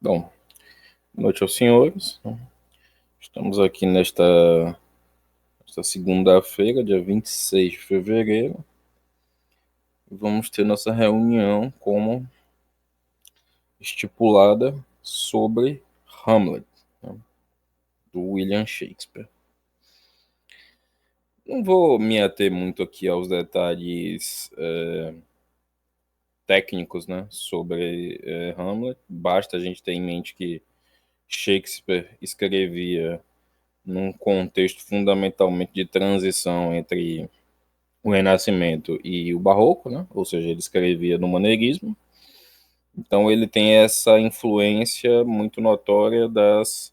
Bom, boa noite aos senhores. Estamos aqui nesta segunda-feira, dia 26 de fevereiro. E vamos ter nossa reunião como estipulada sobre Hamlet, né, do William Shakespeare. Não vou me ater muito aqui aos detalhes técnicos, né, sobre Hamlet. Basta a gente ter em mente que Shakespeare escrevia num contexto fundamentalmente de transição entre o Renascimento e o Barroco, né? Ou seja, ele escrevia no maneirismo. Então ele tem essa influência muito notória dos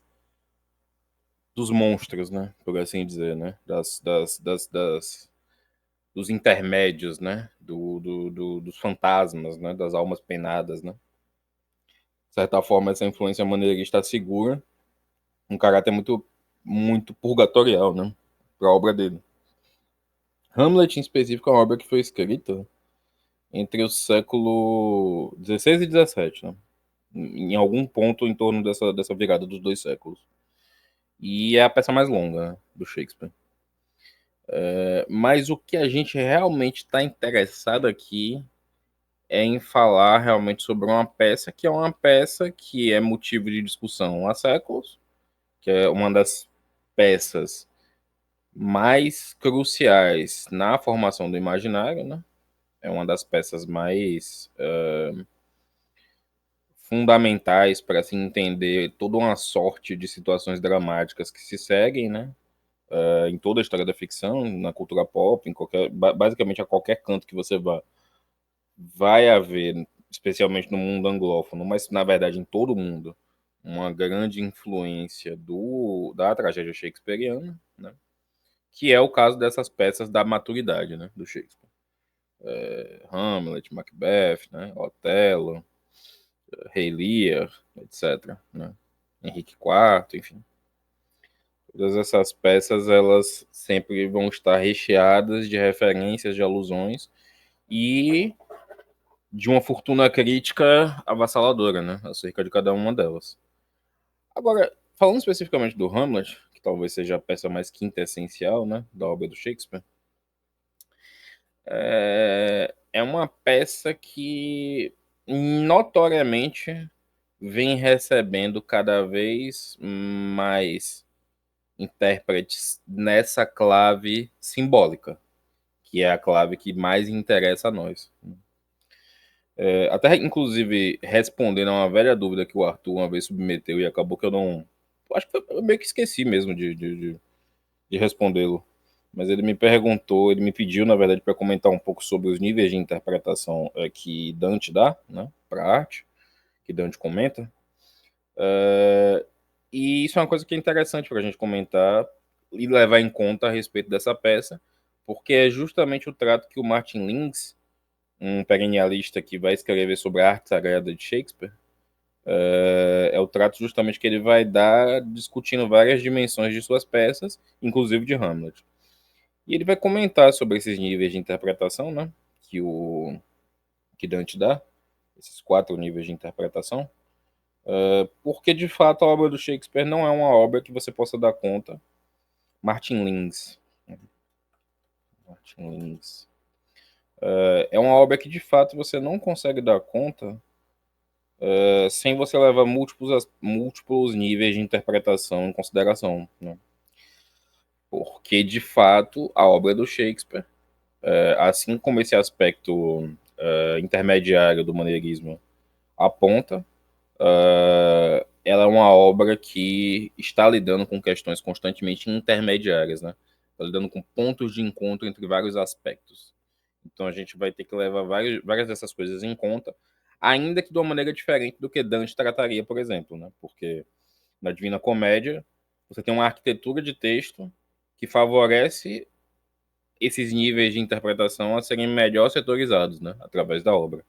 monstros, né? Por assim dizer, né? Dos intermédios, né? Dos fantasmas, né? Das almas penadas, né? De certa forma, essa influência maneirista segura um caráter muito purgatorial, né? Para a obra dele. Hamlet, em específico, é uma obra que foi escrita entre o século XVI e XVII, né? Em algum ponto em torno dessa virada dos dois séculos. E é a peça mais longa, né, do Shakespeare. Mas o que a gente realmente está interessado aqui é em falar realmente sobre uma peça que é motivo de discussão há séculos, que é uma das peças mais cruciais na formação do imaginário, né? É uma das peças mais fundamentais para se entender toda uma sorte de situações dramáticas que se seguem, né? Em toda a história da ficção, na cultura pop, basicamente a qualquer canto que você vá, vai haver, especialmente no mundo anglófono, mas na verdade em todo o mundo, uma grande influência da tragédia shakespeariana, né? Que é o caso dessas peças da maturidade, né? Do Shakespeare. Hamlet, Macbeth, né? Otelo, Rei Lear, etc., né? Henrique IV, enfim. Todas essas peças, elas sempre vão estar recheadas de referências, de alusões e de uma fortuna crítica avassaladora, né? Acerca de cada uma delas. Agora, falando especificamente do Hamlet, que talvez seja a peça mais quintessencial, né? Da obra do Shakespeare, é uma peça que notoriamente vem recebendo cada vez mais intérpretes nessa clave simbólica, que é a clave que mais interessa a nós. Até, inclusive, respondendo a uma velha dúvida que o Arthur uma vez submeteu e acabou que eu não. Acho que eu meio que esqueci mesmo de respondê-lo. Mas ele me perguntou, ele me pediu, na verdade, para comentar um pouco sobre os níveis de interpretação que Dante dá, né, para a arte, que Dante comenta. E isso é uma coisa que é interessante para a gente comentar e levar em conta a respeito dessa peça, porque é justamente o trato que o Martin Lins, um perennialista que vai escrever sobre a arte sagrada de Shakespeare, é o trato justamente que ele vai dar discutindo várias dimensões de suas peças, inclusive de Hamlet. E ele vai comentar sobre esses níveis de interpretação, né, que Dante dá, esses 4 níveis de interpretação, porque de fato a obra do Shakespeare não é uma obra que você possa dar conta. Martin Lins. Martin Lins. É uma obra que de fato você não consegue dar conta sem você levar múltiplos níveis de interpretação em consideração, né? Porque de fato a obra do Shakespeare, assim como esse aspecto intermediário do maneirismo aponta, ela é uma obra que está lidando com questões constantemente intermediárias, né? Está lidando com pontos de encontro entre vários aspectos. Então a gente vai ter que levar várias dessas coisas em conta, ainda que de uma maneira diferente do que Dante trataria, por exemplo, né? Porque na Divina Comédia você tem uma arquitetura de texto que favorece esses níveis de interpretação a serem melhor setorizados, né? Através da obra.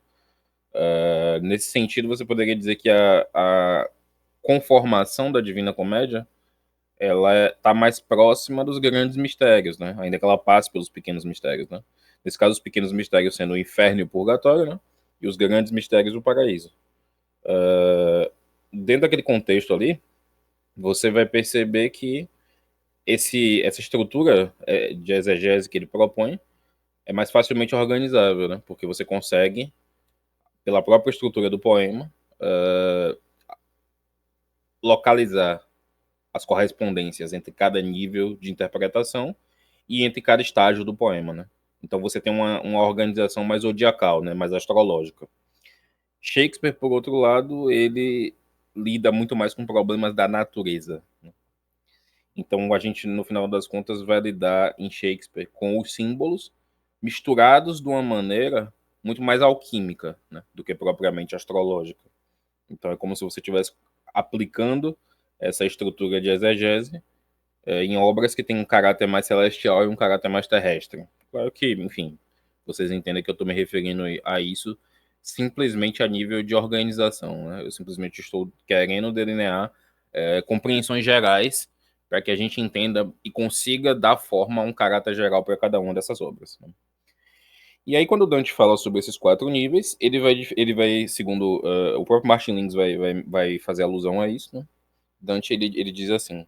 Nesse sentido, você poderia dizer que a conformação da Divina Comédia ela está mais próxima dos grandes mistérios, né? Ainda que ela passe pelos pequenos mistérios, né? Nesse caso, os pequenos mistérios sendo o inferno e o purgatório, né? E os grandes mistérios o paraíso. dentro daquele contexto ali, você vai perceber que essa estrutura de exegese que ele propõe é mais facilmente organizável, né? Porque você consegue, pela própria estrutura do poema, localizar as correspondências entre cada nível de interpretação e entre cada estágio do poema, né? Então você tem uma organização mais zodiacal, né? Mais astrológica. Shakespeare, por outro lado, ele lida muito mais com problemas da natureza, né? Então a gente, no final das contas, vai lidar em Shakespeare com os símbolos misturados de uma maneira muito mais alquímica, né, do que propriamente astrológica. Então é como se você estivesse aplicando essa estrutura de exegese em obras que têm um caráter mais celestial e um caráter mais terrestre. Claro que, enfim, vocês entendem que eu estou me referindo a isso simplesmente a nível de organização, né? Eu simplesmente estou querendo delinear compreensões gerais para que a gente entenda e consiga dar forma a um caráter geral para cada uma dessas obras, né? E aí, quando o Dante fala sobre esses 4 níveis, ele vai segundo o próprio Martin Lins vai fazer alusão a isso, né? Dante ele diz assim: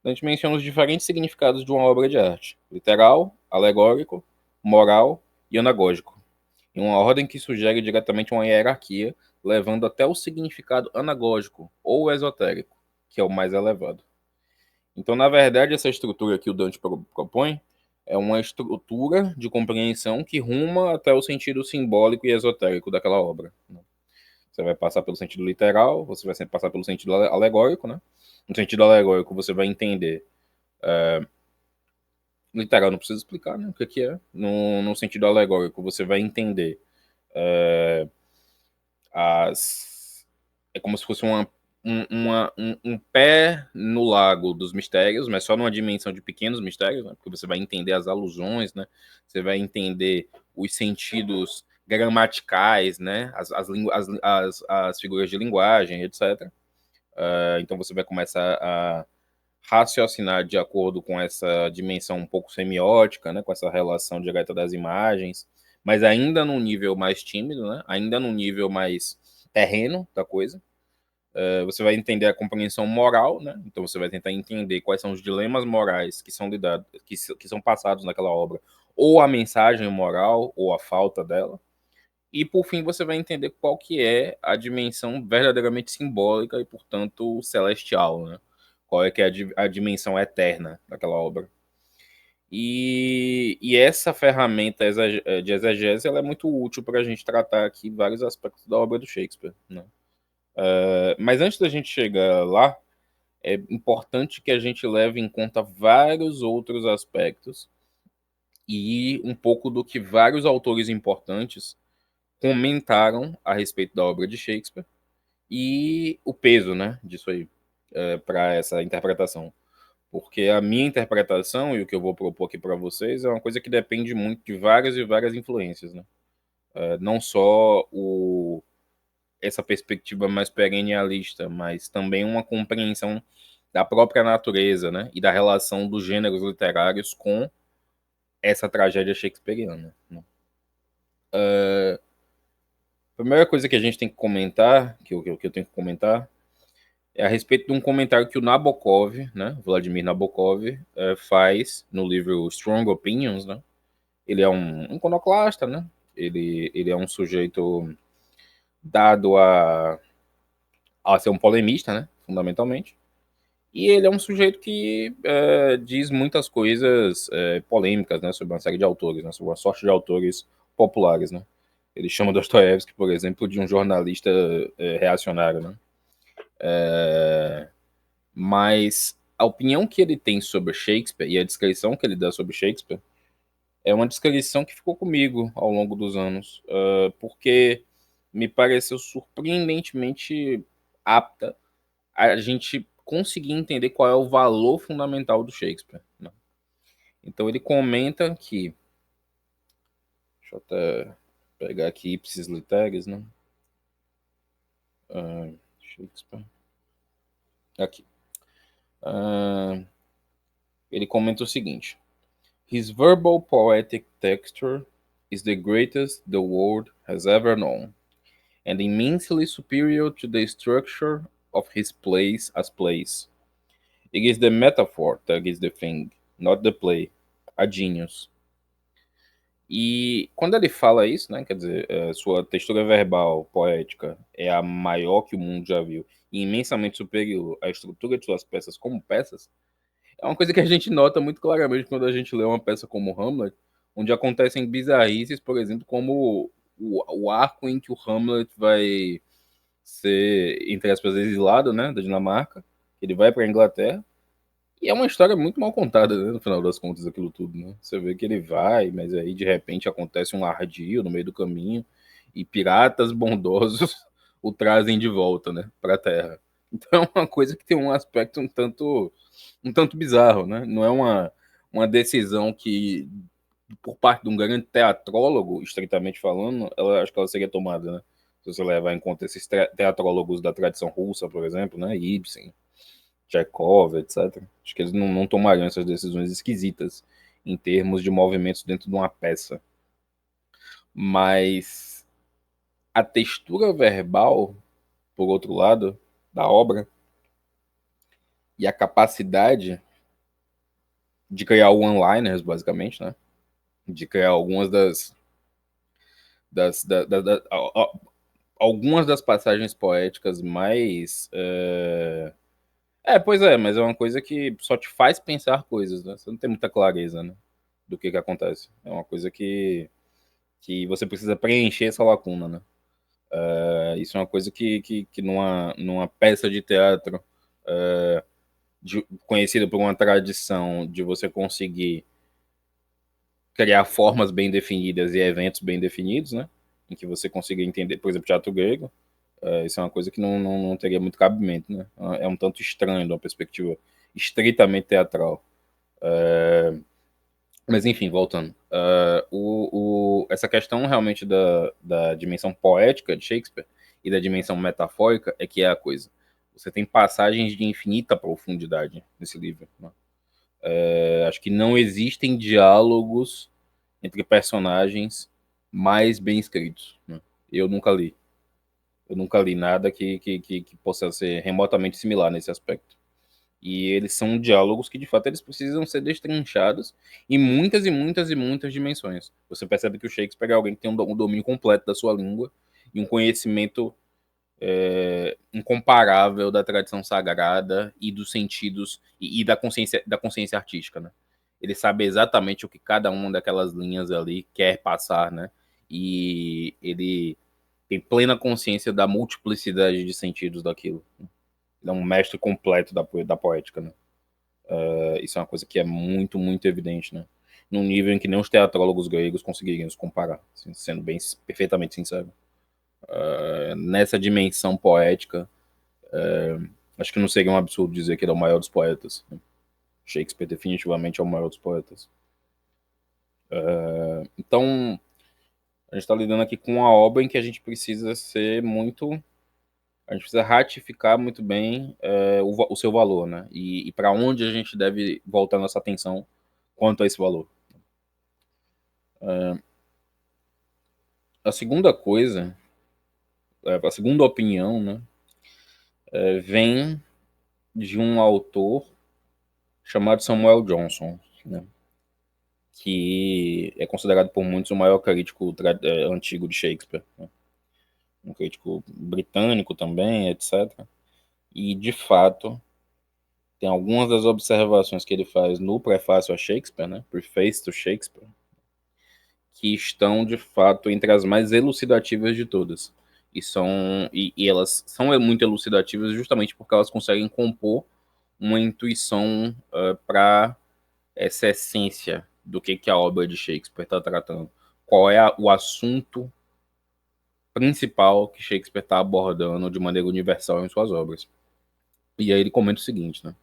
Dante menciona os diferentes significados de uma obra de arte: literal, alegórico, moral e anagógico, em uma ordem que sugere diretamente uma hierarquia, levando até o significado anagógico ou esotérico, que é o mais elevado. Então, na verdade, essa estrutura que o Dante propõe é uma estrutura de compreensão que ruma até o sentido simbólico e esotérico daquela obra. Você vai passar pelo sentido literal, você vai sempre passar pelo sentido alegórico, né? No sentido alegórico, você vai entender. Literal, não precisa explicar, né? O que é. No sentido alegórico, você vai entender as. É como se fosse um pé no lago dos mistérios, mas só numa dimensão de pequenos mistérios, né? Porque você vai entender as alusões, né? Você vai entender os sentidos gramaticais, né? As figuras de linguagem, etc. Então você vai começar a raciocinar de acordo com essa dimensão um pouco semiótica, né? Com essa relação direta das imagens, mas ainda num nível mais tímido, né? Ainda num nível mais terreno da coisa. Você vai entender a compreensão moral, né? Então você vai tentar entender quais são os dilemas morais que são lidados, que são passados naquela obra, ou a mensagem moral, ou a falta dela. E por fim você vai entender qual que é a dimensão verdadeiramente simbólica e, portanto, celestial, né? Qual é que é a dimensão eterna daquela obra. E essa ferramenta de exegese ela é muito útil para a gente tratar aqui vários aspectos da obra do Shakespeare, né? Mas antes da gente chegar lá, é importante que a gente leve em conta vários outros aspectos e um pouco do que vários autores importantes comentaram a respeito da obra de Shakespeare e o peso, né, disso aí para essa interpretação. Porque a minha interpretação e o que eu vou propor aqui para vocês é uma coisa que depende muito de várias e várias influências, né? Não só essa perspectiva mais perennialista, mas também uma compreensão da própria natureza, né? E da relação dos gêneros literários com essa tragédia shakespeariana, né? A primeira coisa que a gente tem que comentar, que eu tenho que comentar, é a respeito de um comentário que o Nabokov, né, Vladimir Nabokov, faz no livro Strong Opinions, né? Ele é um iconoclasta, né? Ele é um sujeito dado a ser um polemista, né? Fundamentalmente. E ele é um sujeito que diz muitas coisas polêmicas, né? Sobre uma série de autores, né? Sobre uma sorte de autores populares, né? Ele chama Dostoiévski, por exemplo, de um jornalista reacionário, né? Mas a opinião que ele tem sobre Shakespeare e a descrição que ele dá sobre Shakespeare é uma descrição que ficou comigo ao longo dos anos, porque me pareceu surpreendentemente apta a gente conseguir entender qual é o valor fundamental do Shakespeare, né? Então ele comenta que, deixa eu até pegar aqui ipsis literis, né? Shakespeare, aqui. Ele comenta o seguinte: His verbal poetic texture is the greatest the world has ever known, and immensely superior to the structure of his place as place. It is the metaphor that is the thing, not the play. A genius. E quando ele fala isso, né, quer dizer, sua textura verbal, poética, é a maior que o mundo já viu, e imensamente superior à estrutura de suas peças como peças, é uma coisa que a gente nota muito claramente quando a gente lê uma peça como Hamlet, onde acontecem bizarrices, por exemplo, como o arco em que o Hamlet vai ser, entre aspas, exilado, né, da Dinamarca, ele vai para a Inglaterra, e é uma história muito mal contada, né, no final das contas, aquilo tudo, né? Você vê que ele vai, mas aí de repente acontece um ardio no meio do caminho e piratas bondosos o trazem de volta, né, para a Terra. Então é uma coisa que tem um aspecto um tanto bizarro, né? Não é uma decisão que, por parte de um grande teatrólogo, estritamente falando, acho que ela seria tomada, né? Se você levar em conta esses teatrólogos da tradição russa, por exemplo, né? Ibsen, Chekhov, etc. Acho que eles não tomariam essas decisões esquisitas em termos de movimentos dentro de uma peça. Mas a textura verbal, por outro lado, da obra e a capacidade de criar one-liners, basicamente, né? De criar algumas algumas das passagens poéticas mais. Pois é, mas é uma coisa que só te faz pensar coisas, né? Você não tem muita clareza, né? Do que acontece. É uma coisa que você precisa preencher essa lacuna, né? Isso é uma coisa que numa peça de teatro conhecida por uma tradição de você conseguir criar formas bem definidas e eventos bem definidos, né? Em que você consiga entender, por exemplo, teatro grego, isso é uma coisa que não teria muito cabimento, né? É um tanto estranho de uma perspectiva estritamente teatral. Mas enfim, voltando. Essa questão realmente da dimensão poética de Shakespeare e da dimensão metafórica é que é a coisa. Você tem passagens de infinita profundidade nesse livro, né? Acho que não existem diálogos entre personagens mais bem escritos, né? Eu nunca li. Eu nunca li nada que possa ser remotamente similar nesse aspecto. E eles são diálogos que, de fato, eles precisam ser destrinchados em muitas e muitas e muitas dimensões. Você percebe que o Shakespeare é alguém que tem um domínio completo da sua língua e um conhecimento incomparável da tradição sagrada e dos sentidos e da consciência artística, né? Ele sabe exatamente o que cada uma daquelas linhas ali quer passar, né? E ele tem plena consciência da multiplicidade de sentidos daquilo. Ele é um mestre completo da poética, né? Isso é uma coisa que é muito, muito evidente, né? Num nível em que nem os teatrólogos gregos conseguiriam se comparar, assim, sendo bem perfeitamente sincero. Nessa dimensão poética, acho que não seria um absurdo dizer que ele é o maior dos poetas, né? Shakespeare definitivamente é o maior dos poetas. Então, a gente está lidando aqui com uma obra em que a gente precisa ser muito. A gente precisa ratificar muito bem o seu valor, né? E para onde a gente deve voltar nossa atenção quanto a esse valor. A segunda coisa, a segunda opinião, né, vem de um autor chamado Samuel Johnson, né, que é considerado por muitos o maior crítico antigo de Shakespeare, né, um crítico britânico também, etc. E, de fato, tem algumas das observações que ele faz no prefácio a Shakespeare, né, Preface to Shakespeare, que estão, de fato, entre as mais elucidativas de todas. E elas são muito elucidativas justamente porque elas conseguem compor uma intuição para essa essência do que a obra de Shakespeare está tratando. Qual é o assunto principal que Shakespeare está abordando de maneira universal em suas obras. E aí ele comenta o seguinte, né?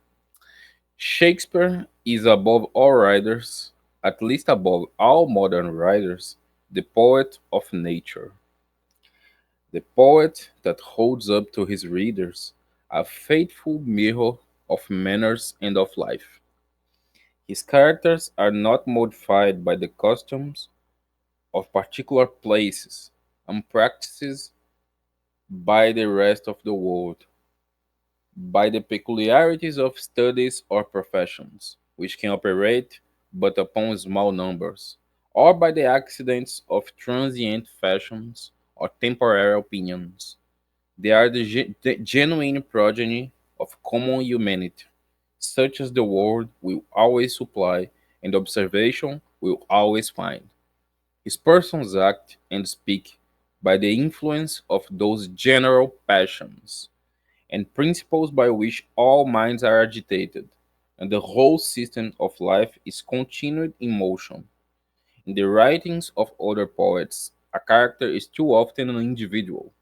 Shakespeare is above all writers, at least above all modern writers, the poet of nature. The poet that holds up to his readers a faithful mirror of manners and of life. His characters are not modified by the customs of particular places and practices by the rest of the world. by the peculiarities of studies or professions, which can operate but upon small numbers, or by the accidents of transient fashions or temporary opinions. They are the genuine progeny of common humanity, such as the world will always supply and observation will always find. His persons act and speak by the influence of those general passions and principles by which all minds are agitated, and the whole system of life is continued in motion. In the writings of other poets, a character is too often an individual.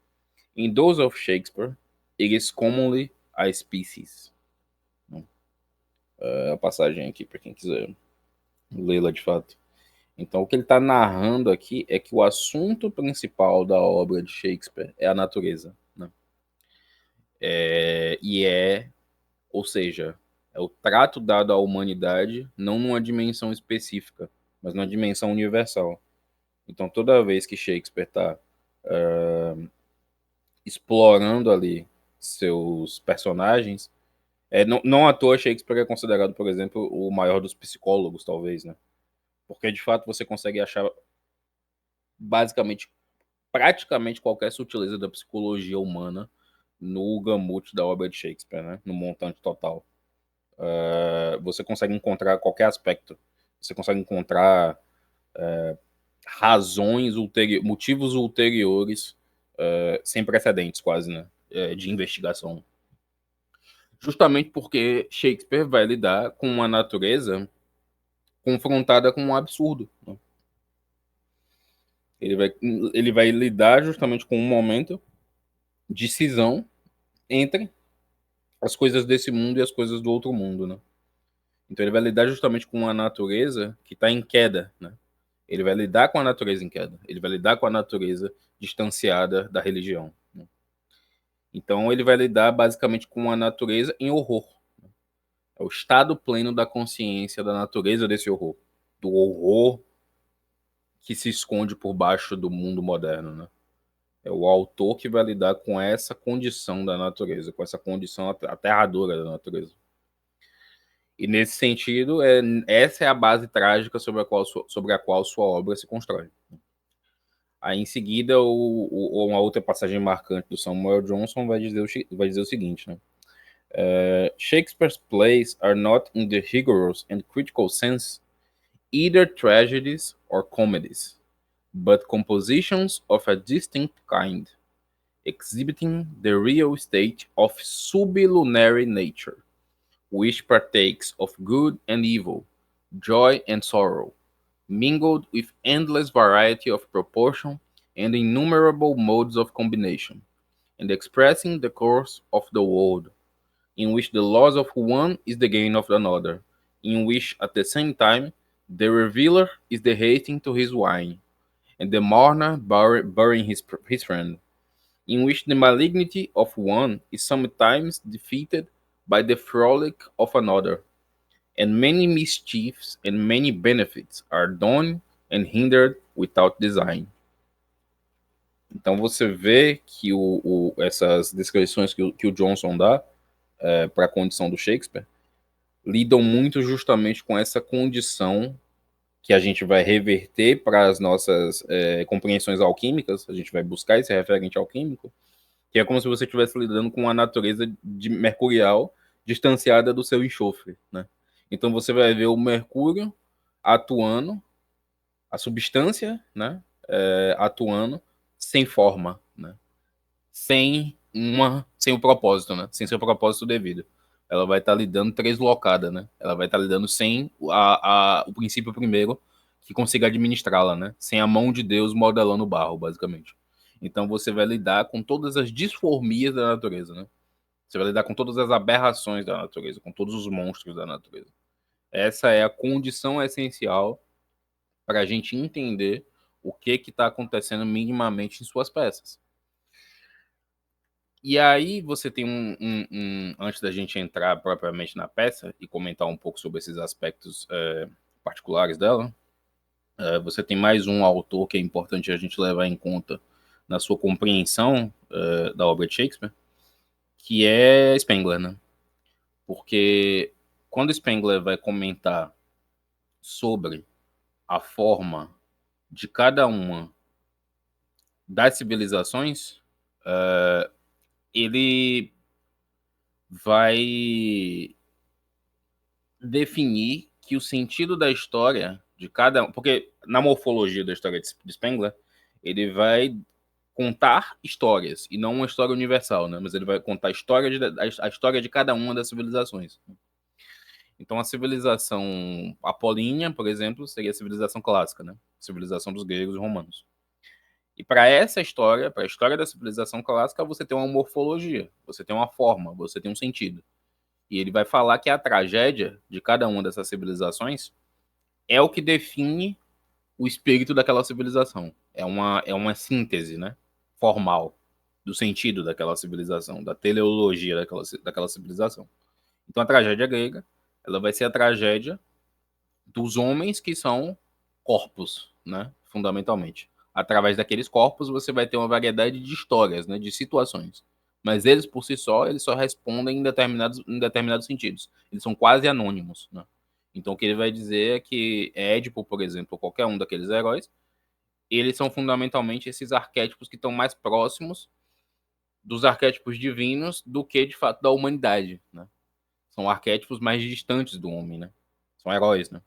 In those of Shakespeare, it is commonly a species. É a passagem aqui para quem quiser lê-la de fato. Então, o que ele está narrando aqui é que o assunto principal da obra de Shakespeare é a natureza, né? Ou seja, é o trato dado à humanidade, não numa dimensão específica, mas numa dimensão universal. Então, toda vez que Shakespeare está explorando ali seus personagens, não à toa Shakespeare é considerado, por exemplo, o maior dos psicólogos, talvez, né? Porque de fato você consegue achar basicamente, praticamente qualquer sutileza da psicologia humana no gamut da obra de Shakespeare, né? No montante total. Você consegue encontrar qualquer aspecto. Você consegue encontrar razões, motivos ulteriores, sem precedentes quase, né? De investigação. Justamente porque Shakespeare vai lidar com uma natureza confrontada com um absurdo, né? Ele vai lidar justamente com um momento de cisão entre as coisas desse mundo e as coisas do outro mundo, né? Então ele vai lidar justamente com uma natureza que está em queda, né? Ele vai lidar com a natureza em queda. Ele vai lidar com a natureza distanciada da religião, né? Então ele vai lidar basicamente com a natureza em horror. É o estado pleno da consciência da natureza desse horror. Do horror que se esconde por baixo do mundo moderno, né? É o autor que vai lidar com essa condição da natureza, com essa condição aterradora da natureza. E nesse sentido, essa é a base trágica sobre a qual sua obra se constrói. Aí em seguida, uma outra passagem marcante do Samuel Johnson vai dizer o seguinte, né? Shakespeare's plays are not, in the rigorous and critical sense, either tragedies or comedies, but compositions of a distinct kind, exhibiting the real state of sublunary nature, which partakes of good and evil, joy and sorrow, mingled with endless variety of proportion and innumerable modes of combination, and expressing the course of the world, in which the loss of one is the gain of another, in which at the same time the reveler is the hating to his wine, and the mourner burying his friend, in which the malignity of one is sometimes defeated by the frolic of another, and many mischiefs and many benefits are done and hindered without design. Então você vê que essas descrições que o Johnson dá para a condição do Shakespeare lidam muito justamente com essa condição que a gente vai reverter para as nossas compreensões alquímicas. A gente vai buscar esse referente alquímico, que é como se você estivesse lidando com a natureza de mercurial distanciada do seu enxofre, né? Então você vai ver o mercúrio atuando, a substância, né, atuando sem forma, né, sem o propósito, né, sem seu propósito devido. Ela vai estar lidando translocada, né? Ela vai estar lidando sem o princípio primeiro que consiga administrá-la, né? Sem a mão de Deus modelando o barro, basicamente. Então você vai lidar com todas as disformias da natureza, né? Você vai lidar com todas as aberrações da natureza, com todos os monstros da natureza. Essa é a condição essencial para a gente entender o que está acontecendo minimamente em suas peças. E aí você tem antes da gente entrar propriamente na peça e comentar um pouco sobre esses aspectos particulares dela, você tem mais um autor que é importante a gente levar em conta na sua compreensão da obra de Shakespeare, que é Spengler, né? Porque quando Spengler vai comentar sobre a forma de cada uma das civilizações, ele vai definir que o sentido da história de cada um, porque na morfologia da história de Spengler, ele vai contar histórias e não uma história universal, né? Mas ele vai contar a história de cada uma das civilizações. Então a civilização apolínea, por exemplo, seria a civilização clássica, né? A civilização dos gregos e romanos. E para essa história, para a história da civilização clássica, você tem uma morfologia, você tem uma forma, você tem um sentido. E ele vai falar que a tragédia de cada uma dessas civilizações é o que define o espírito daquela civilização. É uma síntese, né? Formal do sentido daquela civilização, da teleologia daquela civilização. Então a tragédia grega, ela vai ser a tragédia dos homens que são corpos, né? Fundamentalmente. Através daqueles corpos você vai ter uma variedade de histórias, né? De situações. Mas eles por si só, eles só respondem em determinados sentidos. Eles são quase anônimos, né? Então o que ele vai dizer é que Édipo, por exemplo, ou qualquer um daqueles heróis, eles são fundamentalmente esses arquétipos que estão mais próximos dos arquétipos divinos do que de fato da humanidade, né? São arquétipos mais distantes do homem, né? São heróis, né?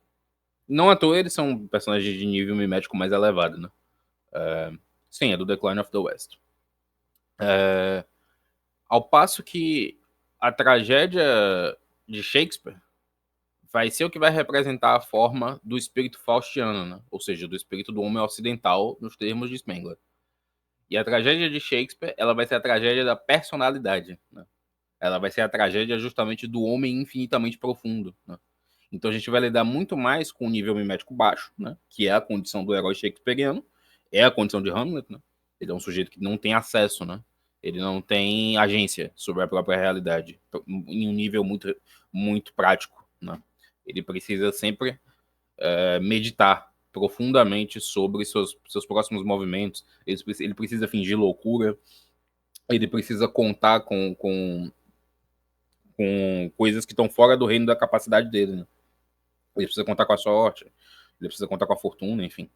Não à toa eles são personagens de nível mimético mais elevado, né? Sim, é do Decline of the West. Ao passo que a tragédia de Shakespeare vai ser o que vai representar a forma do espírito faustiano, né? Ou seja, do espírito do homem ocidental, nos termos de Spengler. E a tragédia de Shakespeare, ela vai ser a tragédia da personalidade, né? Ela vai ser a tragédia justamente do homem infinitamente profundo, né? Então a gente vai lidar muito mais com o nível mimético baixo, né? Que é a condição do herói shakespeariano, é a condição de Hamlet, né? Ele é um sujeito que não tem acesso, né? Ele não tem agência sobre a própria realidade, em um nível muito, muito prático, né? Ele precisa sempre meditar profundamente sobre seus próximos movimentos. Ele precisa fingir loucura. Ele precisa contar com coisas que estão fora do reino da capacidade dele, né? Ele precisa contar com a sorte, ele precisa contar com a fortuna, enfim.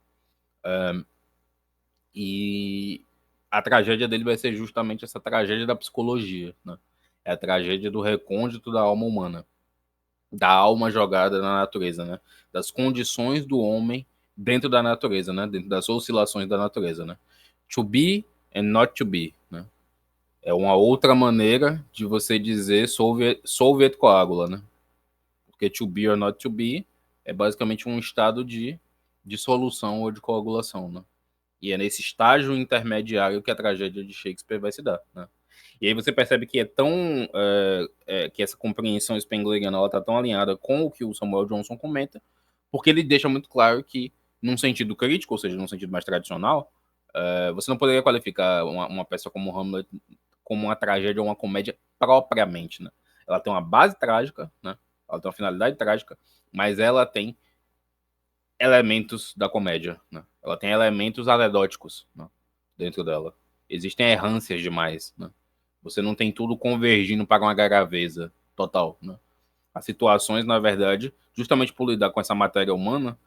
E a tragédia dele vai ser justamente essa tragédia da psicologia, né? É a tragédia do recôndito da alma humana, da alma jogada na natureza, né? Das condições do homem dentro da natureza, né? Dentro das oscilações da natureza, né? To be and not to be, né? É uma outra maneira de você dizer solve et coagula, né? Porque to be or not to be é basicamente um estado de dissolução ou de coagulação, né? E é nesse estágio intermediário que a tragédia de Shakespeare vai se dar, né? E aí você percebe que é tão que essa compreensão spengleriana ela tá tão alinhada com o que o Samuel Johnson comenta, porque ele deixa muito claro que, num sentido crítico, ou seja, num sentido mais tradicional, você não poderia qualificar uma peça como Hamlet como uma tragédia ou uma comédia propriamente, né? Ela tem uma base trágica, né? Ela tem uma finalidade trágica, mas ela tem elementos da comédia, né? Ela tem elementos anedóticos, né, dentro dela. Existem errâncias demais, né? Você não tem tudo convergindo para uma graveza total, né? As situações, na verdade, justamente por lidar com essa matéria humana,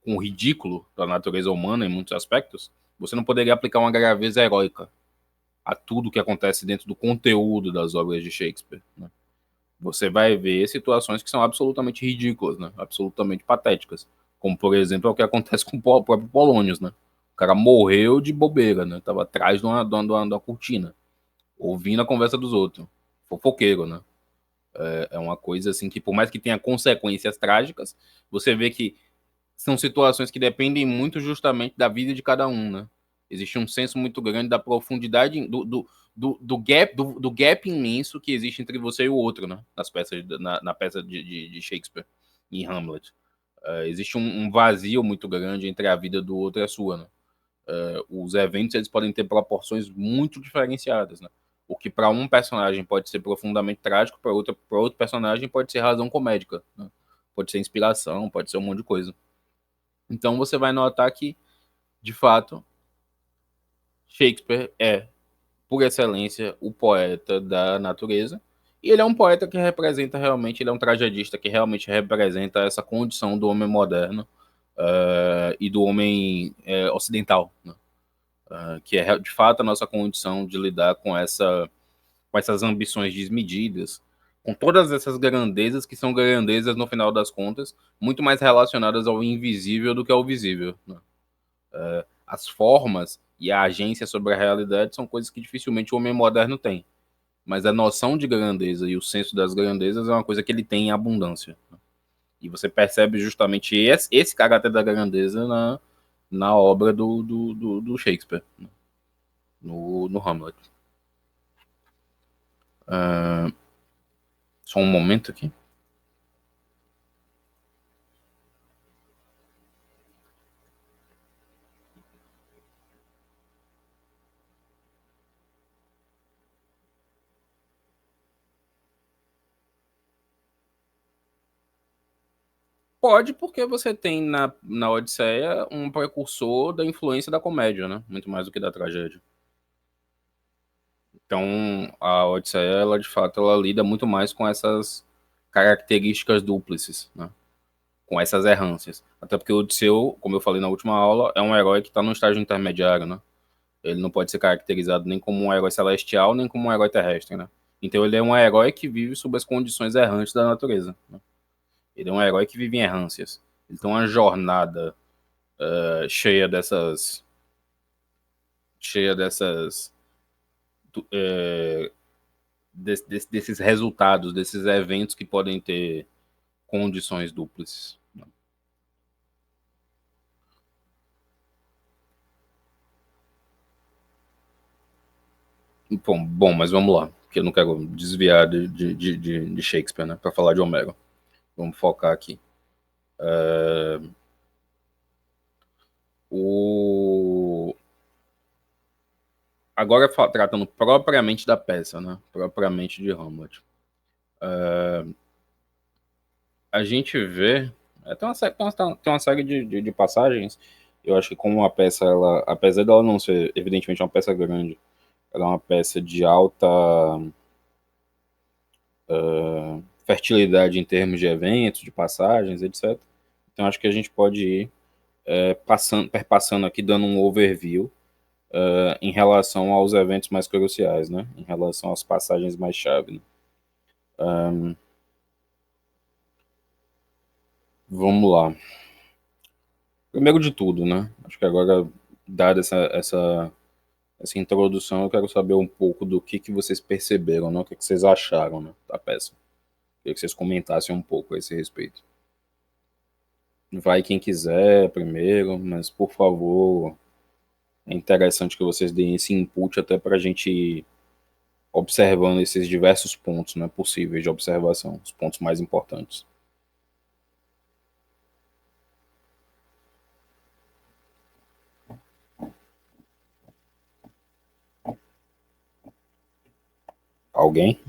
com o ridículo da natureza humana em muitos aspectos, você não poderia aplicar uma graveza heróica a tudo que acontece dentro do conteúdo das obras de Shakespeare, né? Você vai ver situações que são absolutamente ridículas, né? Absolutamente patéticas. Como, por exemplo, é o que acontece com o próprio Polônios, né? O cara morreu de bobeira, né? Tava atrás de uma cortina, ouvindo a conversa dos outros. Fofoqueiro, né? É uma coisa assim que, por mais que tenha consequências trágicas, você vê que são situações que dependem muito justamente da vida de cada um, né? Existe um senso muito grande da profundidade, do gap imenso que existe entre você e o outro, né? Na peça de Shakespeare, em Hamlet. Existe um vazio muito grande entre a vida do outro e a sua, né? Os eventos eles podem ter proporções muito diferenciadas, né? O que para um personagem pode ser profundamente trágico, para outro personagem pode ser razão comédica, né? Pode ser inspiração, pode ser um monte de coisa. Então você vai notar que, de fato, Shakespeare é por excelência, o poeta da natureza. E ele é um poeta que representa realmente, ele é um tragedista que realmente representa essa condição do homem moderno e do homem ocidental, né? Que é de fato a nossa condição de lidar com essas ambições desmedidas, com todas essas grandezas que são grandezas no final das contas, muito mais relacionadas ao invisível do que ao visível, né? As formas e a agência sobre a realidade são coisas que dificilmente o homem moderno tem. Mas a noção de grandeza e o senso das grandezas é uma coisa que ele tem em abundância. E você percebe justamente esse caráter da grandeza na obra do Shakespeare, no Hamlet. Só um momento aqui. Pode, porque você tem na Odisseia um precursor da influência da comédia, né? Muito mais do que da tragédia. Então, a Odisseia, ela de fato, ela lida muito mais com essas características dúplices, né? Com essas errâncias. Até porque o Odisseu, como eu falei na última aula, é um herói que está no estágio intermediário, né? Ele não pode ser caracterizado nem como um herói celestial, nem como um herói terrestre, né? Então ele é um herói que vive sob as condições errantes da natureza, né? Ele é um herói que vive em errâncias. Ele tem uma jornada cheia dessas desses resultados, desses eventos que podem ter condições duplas. Bom, mas vamos lá, porque eu não quero desviar de Shakespeare, né, para falar de Homero. Vamos focar aqui. O... Agora tratando propriamente da peça, né, propriamente de Hamlet. A gente vê. Tem uma série de passagens. Eu acho que como a peça, ela, apesar dela não ser, evidentemente, uma peça grande, ela é uma peça de alta fertilidade em termos de eventos, de passagens, etc. Então acho que a gente pode ir perpassando aqui, dando um overview em relação aos eventos mais cruciais, né? Em relação às passagens mais chave. Né? Vamos lá. Primeiro de tudo, né? Acho que agora, dada essa introdução, eu quero saber um pouco do que vocês perceberam, né? O que vocês acharam, né, da peça. Queria que vocês comentassem um pouco a esse respeito. Vai quem quiser primeiro, mas por favor, é interessante que vocês deem esse input até para a gente ir observando esses diversos pontos, né, possíveis de observação, os pontos mais importantes. Alguém?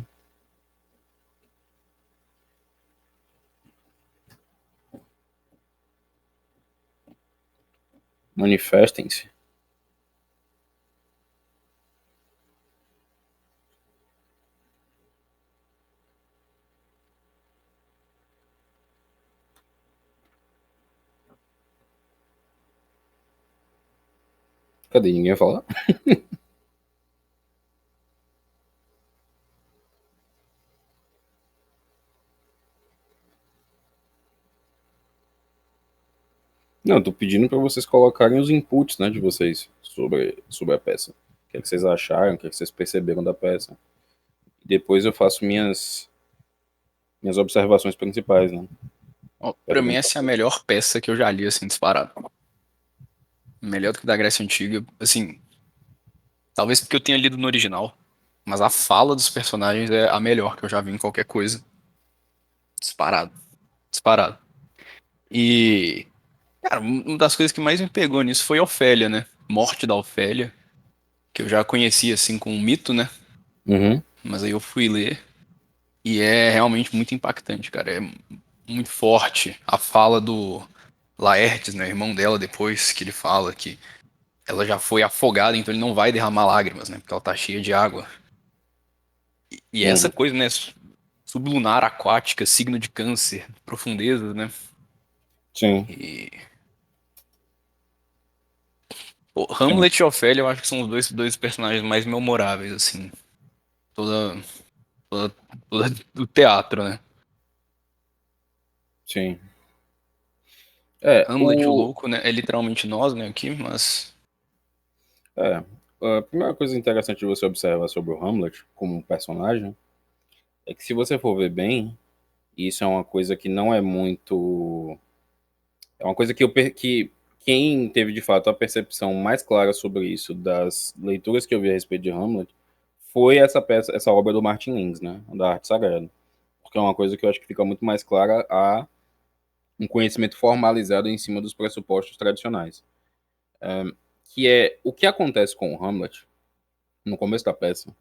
Manifestem-se. Cadê? Ninguém vai falar? Não, eu tô pedindo para vocês colocarem os inputs, né, de vocês sobre a peça. O que é que vocês acharam, o que é que vocês perceberam da peça. E depois eu faço minhas observações principais, né? Ó, pra mim, Perguntar. essa é a melhor peça que eu já li, assim, disparado. Melhor do que da Grécia Antiga. Assim, talvez porque eu tenha lido no original, mas a fala dos personagens é a melhor que eu já vi em qualquer coisa. Disparado. Disparado. E, cara, uma das coisas que mais me pegou nisso foi a Ofélia, né? Morte da Ofélia, que eu já conhecia, assim, com um mito, né? Uhum. Mas aí eu fui ler e é realmente muito impactante, cara. É muito forte. A fala do Laertes, né? Irmão dela, depois que ele fala que ela já foi afogada, então ele não vai derramar lágrimas, né? Porque ela tá cheia de água. E essa Uhum. coisa, né? Sublunar, aquática, signo de câncer, profundezas, né? Sim, E pô, sim, Hamlet e Ofélia eu acho que são os dois personagens mais memoráveis, assim. Toda, toda, toda do teatro, né? sim. É, Hamlet, o louco, né? É literalmente nós, né, aqui, mas. é, a primeira coisa interessante de você observar sobre o Hamlet como um personagem é que se você for ver bem, isso é uma coisa que não é muito. É uma coisa que quem teve de fato a percepção mais clara sobre isso das leituras que eu vi a respeito de Hamlet foi essa peça, essa obra do Martin Lins, né, da Arte Sagrada, porque é uma coisa que eu acho que fica muito mais clara a um conhecimento formalizado em cima dos pressupostos tradicionais, que é o que acontece com o Hamlet no começo da peça,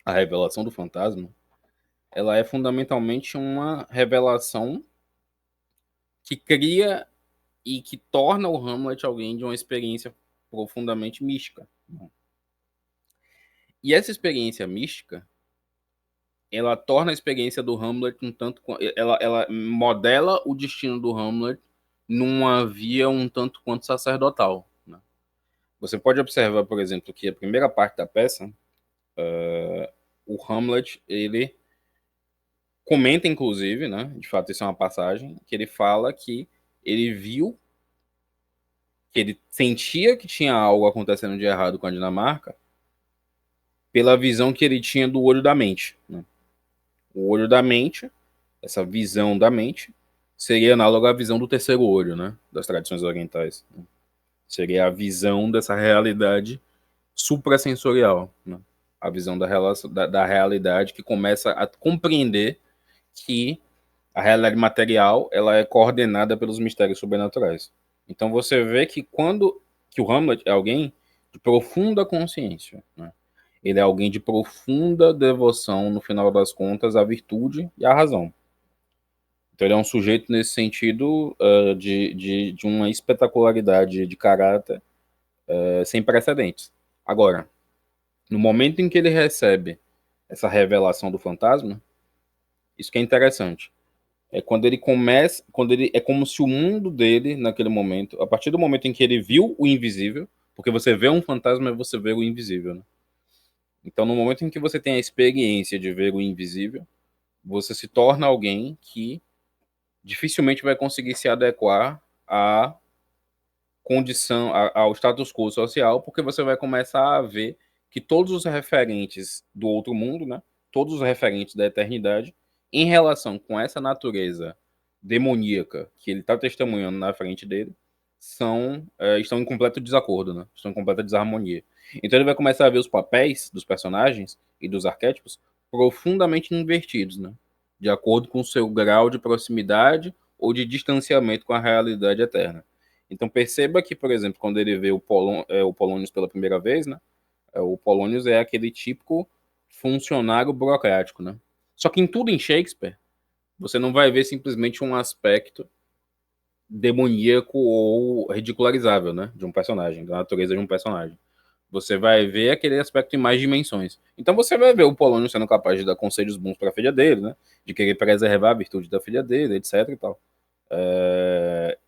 a revelação do fantasma. Ela é fundamentalmente uma revelação que cria e que torna o Hamlet alguém de uma experiência profundamente mística. E essa experiência mística, ela torna a experiência do Hamlet um tanto, ela modela o destino do Hamlet numa via um tanto quanto sacerdotal, né? Você pode observar, por exemplo, que a primeira parte da peça, o Hamlet, ele comenta, inclusive, né? De fato, isso é uma passagem que ele fala que ele viu, que ele sentia que tinha algo acontecendo de errado com a Dinamarca pela visão que ele tinha do olho da mente, né? O olho da mente, essa visão da mente, seria análoga à visão do terceiro olho, né? Das tradições orientais, né? Seria a visão dessa realidade suprassensorial, né? A visão da, relação, da realidade que começa a compreender que a realidade material ela é coordenada pelos mistérios sobrenaturais. Então você vê que quando que o Hamlet é alguém de profunda consciência, né? Ele é alguém de profunda devoção, no final das contas, à virtude e à razão. Então ele é um sujeito nesse sentido de uma espetacularidade de caráter sem precedentes. Agora, no momento em que ele recebe essa revelação do fantasma, isso que é interessante. É quando ele começa, quando ele é como se o mundo dele naquele momento, a partir do momento em que ele viu o invisível, porque você vê um fantasma e você vê o invisível, né? Então, no momento em que você tem a experiência de ver o invisível, você se torna alguém que dificilmente vai conseguir se adequar à condição, ao status quo social, porque você vai começar a ver que todos os referentes do outro mundo, né? Todos os referentes da eternidade, em relação com essa natureza demoníaca que ele está testemunhando na frente dele, estão em completo desacordo, né? Estão em completa desarmonia. Então ele vai começar a ver os papéis dos personagens e dos arquétipos profundamente invertidos, né? De acordo com o seu grau de proximidade ou de distanciamento com a realidade eterna. Então perceba que, por exemplo, quando ele vê o Polônios pela primeira vez, né? O Polônios é aquele típico funcionário burocrático, né? Só que em tudo em Shakespeare, você não vai ver simplesmente um aspecto demoníaco ou ridicularizável, né? De um personagem, da natureza de um personagem. Você vai ver aquele aspecto em mais dimensões. Então você vai ver o Polônio sendo capaz de dar conselhos bons para a filha dele, né? De querer preservar a virtude da filha dele, etc e tal.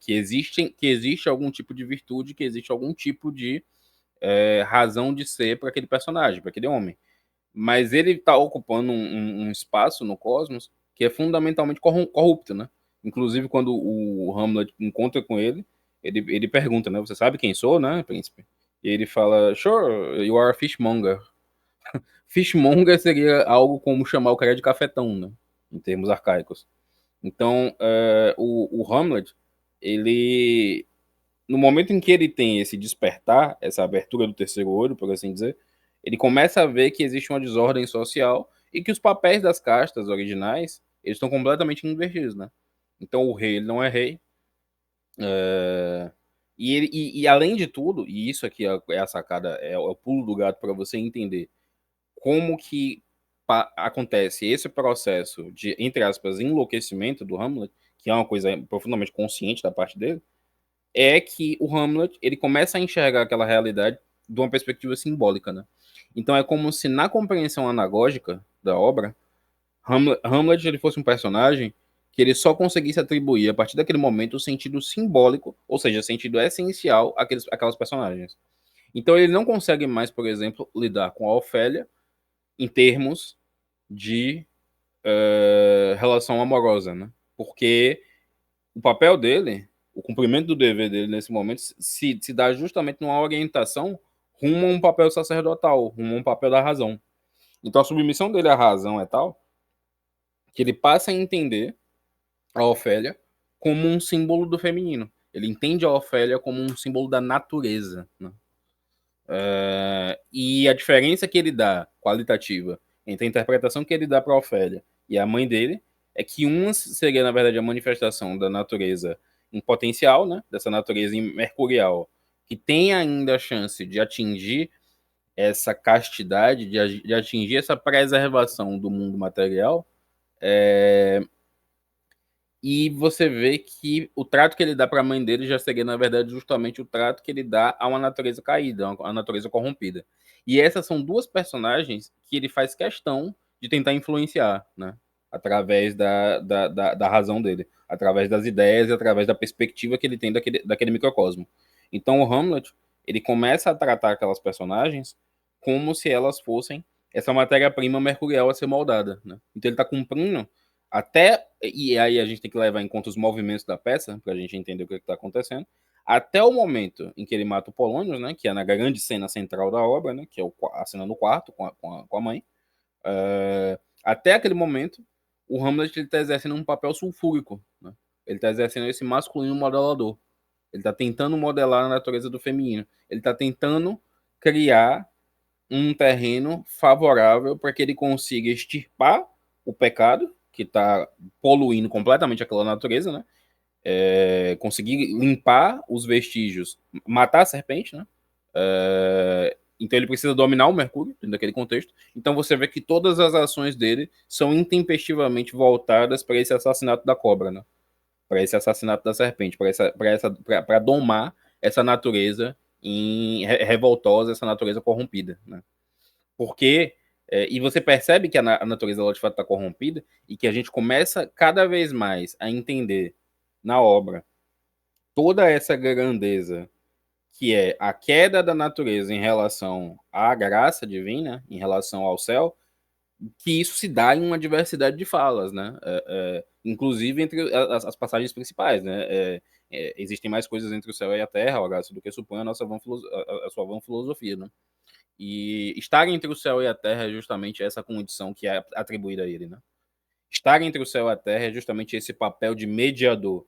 Que existe algum tipo de virtude, que existe algum tipo de razão de ser para aquele personagem, para aquele homem. Mas ele está ocupando um espaço no cosmos que é fundamentalmente corrupto, né? Inclusive, quando o Hamlet encontra com ele, ele pergunta, né? Você sabe quem sou, né, príncipe? E ele fala, sure, you are a fishmonger. Fishmonger seria algo como chamar o cara de cafetão, né? Em termos arcaicos. Então, o Hamlet, ele, no momento em que ele tem esse despertar, essa abertura do terceiro olho, por assim dizer, ele começa a ver que existe uma desordem social e que os papéis das castas originais, eles estão completamente invertidos, né? Então o rei, ele não é rei. E além de tudo, e isso aqui é a sacada, é o pulo do gato para você entender como que acontece esse processo de, entre aspas, enlouquecimento do Hamlet, que é uma coisa profundamente consciente da parte dele, é que o Hamlet ele começa a enxergar aquela realidade de uma perspectiva simbólica, né? Então é como se na compreensão anagógica da obra, Hamlet ele fosse um personagem que ele só conseguisse atribuir a partir daquele momento o sentido simbólico, ou seja, o sentido essencial àquelas personagens. Então ele não consegue mais, por exemplo, lidar com a Ofélia em termos de relação amorosa, né? Porque o papel dele, o cumprimento do dever dele nesse momento, se dá justamente numa orientação rumo a um papel sacerdotal, rumo a um papel da razão. Então a submissão dele à razão é tal que ele passa a entender a Ofélia como um símbolo do feminino. Ele entende a Ofélia como um símbolo da natureza, né? E a diferença que ele dá, qualitativa, entre a interpretação que ele dá para a Ofélia e a mãe dele, é que uma seria, na verdade, a manifestação da natureza em potencial, né? Dessa natureza mercurial, que tem ainda a chance de atingir essa castidade, de atingir essa preservação do mundo material, e você vê que o trato que ele dá para a mãe dele já seria, na verdade, justamente o trato que ele dá a uma natureza caída, a uma natureza corrompida. E essas são duas personagens que ele faz questão de tentar influenciar, né? Através da razão dele, através das ideias e através da perspectiva que ele tem daquele microcosmo. Então o Hamlet, ele começa a tratar aquelas personagens como se elas fossem essa matéria-prima mercurial a ser moldada, né? Então ele está cumprindo até, e aí a gente tem que levar em conta os movimentos da peça, para a gente entender o que está acontecendo, até o momento em que ele mata o Polônios, né, que é na grande cena central da obra, né, que é a cena no quarto com a mãe. Até aquele momento, o Hamlet está exercendo um papel sulfúrico. Né? Ele está exercendo esse masculino modelador. Ele está tentando modelar a natureza do feminino. Ele está tentando criar um terreno favorável para que ele consiga extirpar o pecado que está poluindo completamente aquela natureza, né? Conseguir limpar os vestígios, matar a serpente, né? Então ele precisa dominar o Mercúrio dentro daquele contexto. Então você vê que todas as ações dele são intempestivamente voltadas para esse assassinato da cobra, né? Para esse assassinato da serpente, para domar essa natureza revoltosa, essa natureza corrompida, né? Porque e você percebe que a natureza ela, de fato está corrompida e que a gente começa cada vez mais a entender na obra toda essa grandeza que é a queda da natureza em relação à graça divina, em relação ao céu, que isso se dá em uma diversidade de falas, né? Inclusive entre as passagens principais, né? Existem mais coisas entre o céu e a terra, a graça, do que supõe a nossa a sua vã filosofia, né? E estar entre o céu e a terra é justamente essa condição que é atribuída a ele, né? Estar entre o céu e a terra é justamente esse papel de mediador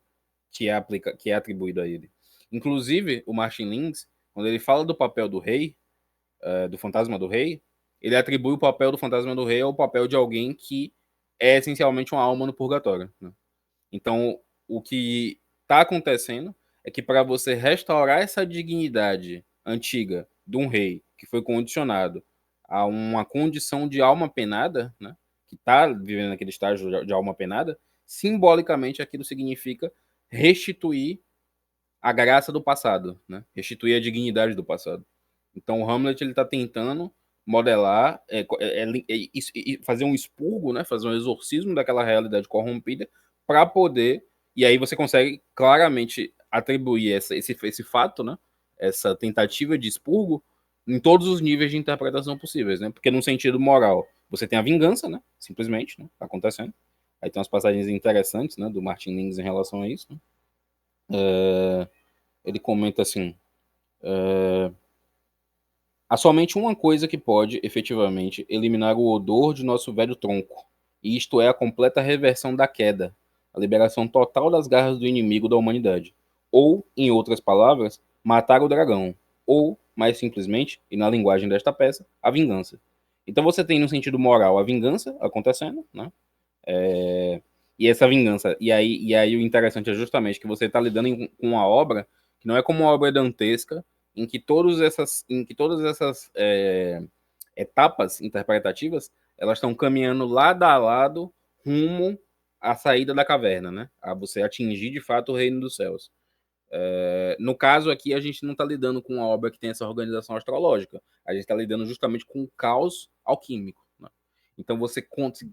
que é atribuído a ele. Inclusive, o Martin Lins, quando ele fala do papel do rei, do fantasma do rei, ele atribui o papel do fantasma do rei ao papel de alguém que é essencialmente uma alma no purgatório. Né? Então, o que está acontecendo é que para você restaurar essa dignidade antiga de um rei que foi condicionado a uma condição de alma penada, né, que está vivendo naquele estágio de alma penada, simbolicamente aquilo significa restituir a graça do passado, né, restituir a dignidade do passado. Então o Hamlet ele está tentando modelar, fazer um expurgo, né, fazer um exorcismo daquela realidade corrompida para poder, e aí você consegue claramente atribuir esse fato, né, essa tentativa de expurgo em todos os níveis de interpretação possíveis, né, porque no sentido moral você tem a vingança, né, simplesmente, né, tá acontecendo. Aí tem umas passagens interessantes, né, do Martin Lins em relação a isso. Né? Ele comenta assim. Há somente uma coisa que pode, efetivamente, eliminar o odor de nosso velho tronco, e isto é a completa reversão da queda, a liberação total das garras do inimigo da humanidade. Ou, em outras palavras, matar o dragão. Ou, mais simplesmente, e na linguagem desta peça, a vingança. Então você tem, no sentido moral, a vingança acontecendo, né? E essa vingança. E aí o interessante é justamente que você está lidando com uma obra que não é como uma obra dantesca, em que todas essas etapas interpretativas elas estão caminhando lado a lado rumo à saída da caverna, né? A você atingir de fato o reino dos céus. No caso aqui, a gente não está lidando com uma obra que tem essa organização astrológica. A gente está lidando justamente com o caos alquímico, né? Então, você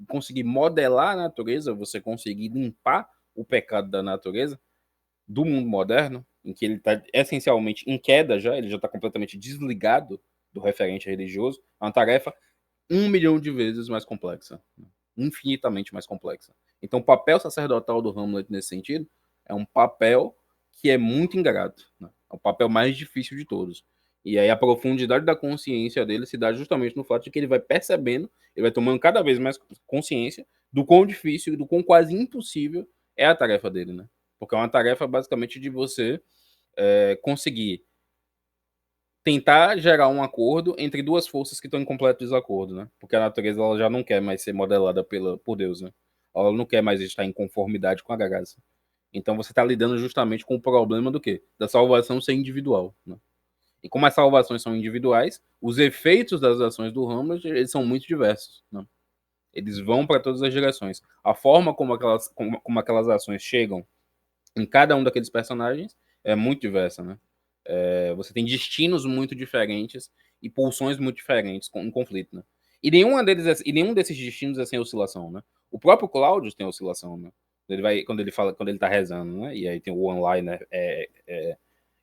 conseguir modelar a natureza, você conseguir limpar o pecado da natureza, do mundo moderno, em que ele está essencialmente em queda já, ele já está completamente desligado do referente religioso, é uma tarefa 1 milhão de vezes mais complexa, infinitamente mais complexa. Então, o papel sacerdotal do Hamlet nesse sentido é um papel que é muito ingrato, né? É o papel mais difícil de todos. E aí a profundidade da consciência dele se dá justamente no fato de que ele vai percebendo, ele vai tomando cada vez mais consciência do quão difícil, do quão quase impossível é a tarefa dele, né? Porque é uma tarefa basicamente de você conseguir tentar gerar um acordo entre duas forças que estão em completo desacordo, né? Porque a natureza ela já não quer mais ser modelada por Deus, né? Ela não quer mais estar em conformidade com a graça. Então você está lidando justamente com o problema do quê? Da salvação ser individual, né? E como as salvações são individuais, os efeitos das ações do Hamlet eles são muito diversos, né? Eles vão para todas as direções. A forma como aquelas ações chegam em cada um daqueles personagens é muito diversa, né? Você tem destinos muito diferentes e pulsões muito diferentes em conflito, né? E nenhum desses destinos é sem oscilação, né? O próprio Claudius tem oscilação, né? Quando ele tá rezando, né? E aí tem o one-liner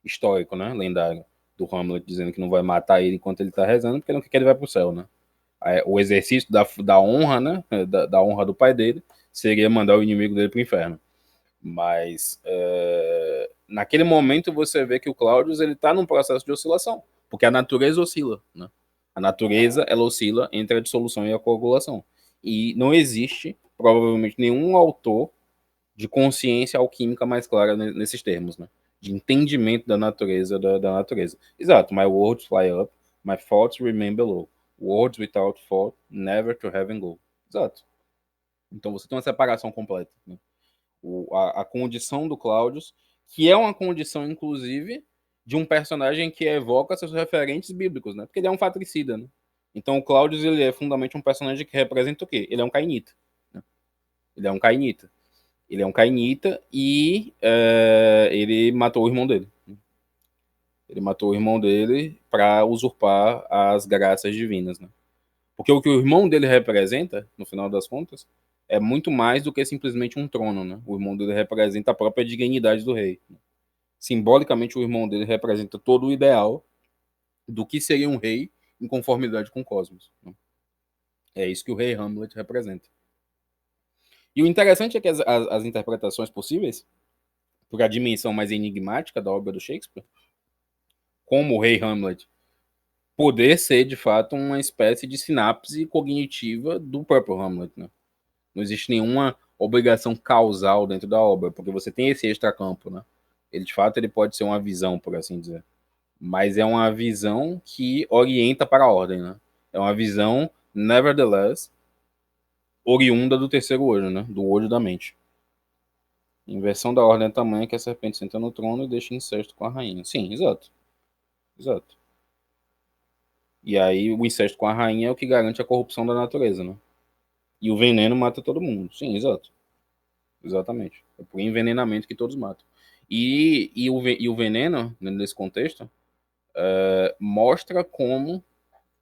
histórico, né? Lendário do Hamlet dizendo que não vai matar ele enquanto ele tá rezando, porque ele não quer que ele vá pro céu, né? O exercício da honra, né? Da honra do pai dele seria mandar o inimigo dele pro inferno. Mas naquele momento você vê que o Claudius ele está num processo de oscilação, porque a natureza oscila, né? A natureza ela oscila entre a dissolução e a coagulação. E não existe, provavelmente, nenhum autor de consciência alquímica mais clara nesses termos, né? De entendimento da natureza da natureza. Exato, my words fly up, my thoughts remain below. Words without thought, never to heaven go. Exato. Então você tem uma separação completa, né? A condição do Claudius, que é uma condição, inclusive, de um personagem que evoca seus referentes bíblicos, né? Porque ele é um patricida, né? Então o Claudius ele é fundamentalmente um personagem que representa o quê? Ele é um cainita, né? Ele é um cainita. Ele é um cainita e ele matou o irmão dele. Ele matou o irmão dele para usurpar as graças divinas, né? Porque o que o irmão dele representa, no final das contas, é muito mais do que simplesmente um trono, né? O irmão dele representa a própria dignidade do rei. Simbolicamente, o irmão dele representa todo o ideal do que seria um rei em conformidade com o cosmos, né? É isso que o rei Hamlet representa. E o interessante é que as interpretações possíveis, por a dimensão mais enigmática da obra do Shakespeare, como o rei Hamlet poder ser, de fato, uma espécie de sinapse cognitiva do próprio Hamlet, né? Não existe nenhuma obrigação causal dentro da obra, porque você tem esse extracampo, né? Ele, de fato, ele pode ser uma visão, por assim dizer. Mas é uma visão que orienta para a ordem, né? É uma visão, nevertheless, oriunda do terceiro olho, né? Do olho da mente. Inversão da ordem é tamanha que a serpente senta no trono e deixa incesto com a rainha. Sim, exato. Exato. E aí o incesto com a rainha é o que garante a corrupção da natureza, né? E o veneno mata todo mundo. Sim, exato. Exatamente. É por envenenamento que todos matam. E o veneno, nesse contexto, mostra como,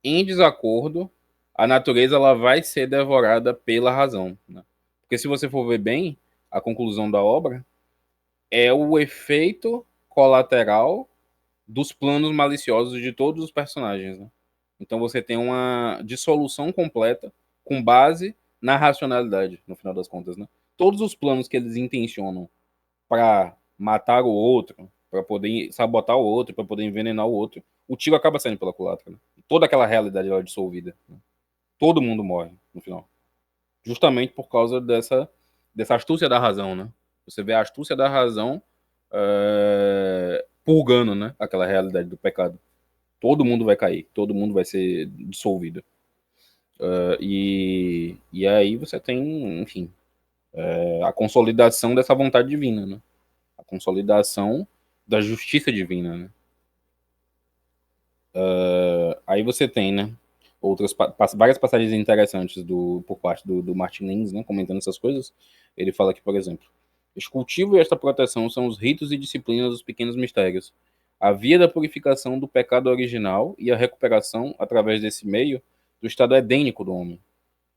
em desacordo, a natureza ela vai ser devorada pela razão, né? Porque se você for ver bem, a conclusão da obra é o efeito colateral dos planos maliciosos de todos os personagens, né? Então você tem uma dissolução completa com base na racionalidade, no final das contas, né? Todos os planos que eles intencionam para matar o outro, para poder sabotar o outro, para poder envenenar o outro, o tiro acaba saindo pela culatra, né? Toda aquela realidade é dissolvida, né? Todo mundo morre no final. Justamente por causa dessa astúcia da razão, né? Você vê a astúcia da razão purgando, né? Aquela realidade do pecado. Todo mundo vai cair, todo mundo vai ser dissolvido. E aí você tem, enfim, a consolidação dessa vontade divina, né? A consolidação da justiça divina, né? Aí você tem, né? Várias passagens interessantes por parte do Martin Lins, né? Comentando essas coisas. Ele fala que, por exemplo, Este cultivo e esta proteção são os ritos e disciplinas dos pequenos mistérios, a via da purificação do pecado original e a recuperação, através desse meio, do estado edênico do homem.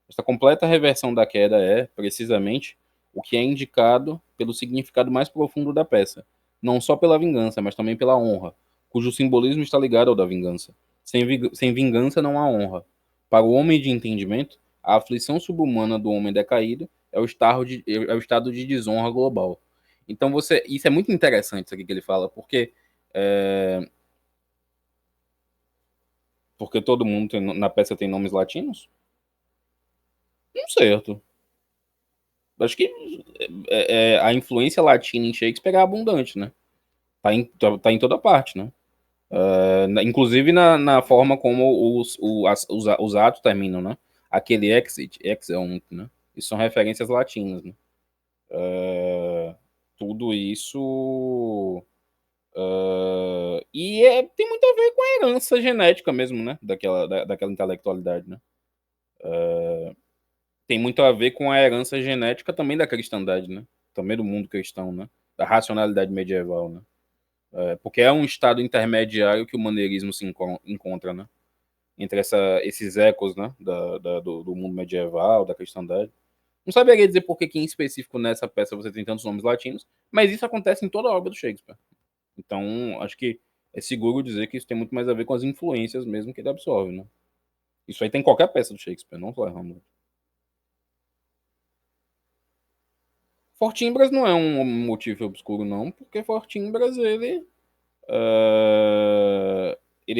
Esta completa reversão da queda é, precisamente, o que é indicado pelo significado mais profundo da peça, não só pela vingança, mas também pela honra, cujo simbolismo está ligado ao da vingança. Sem vingança não há honra. Para o homem de entendimento, a aflição subhumana do homem decaído é o estado de desonra global. Então isso é muito interessante isso aqui que ele fala, é, porque todo mundo na peça tem nomes latinos? Não certo. Acho que a influência latina em Shakespeare é abundante, né? Tá em toda parte, né? Inclusive na forma como os atos terminam, né? Aquele exeunt, né? Isso são referências latinas, né? Tudo isso. Tem muito a ver com a herança genética mesmo, né? Daquela intelectualidade, né? Tem muito a ver com a herança genética também da cristandade, né? Também do mundo cristão, né? Da racionalidade medieval, né? Porque é um estado intermediário que o maneirismo se encontra, né? Entre esses ecos, né? Do mundo medieval, da cristandade. Não saberia dizer por que em específico nessa peça você tem tantos nomes latinos, mas isso acontece em toda a obra do Shakespeare. Então, acho que é seguro dizer que isso tem muito mais a ver com as influências mesmo que ele absorve, né? Isso aí tem em qualquer peça do Shakespeare, não só Hamlet. Fortinbras não é um motivo obscuro, não, porque Fortinbras, ele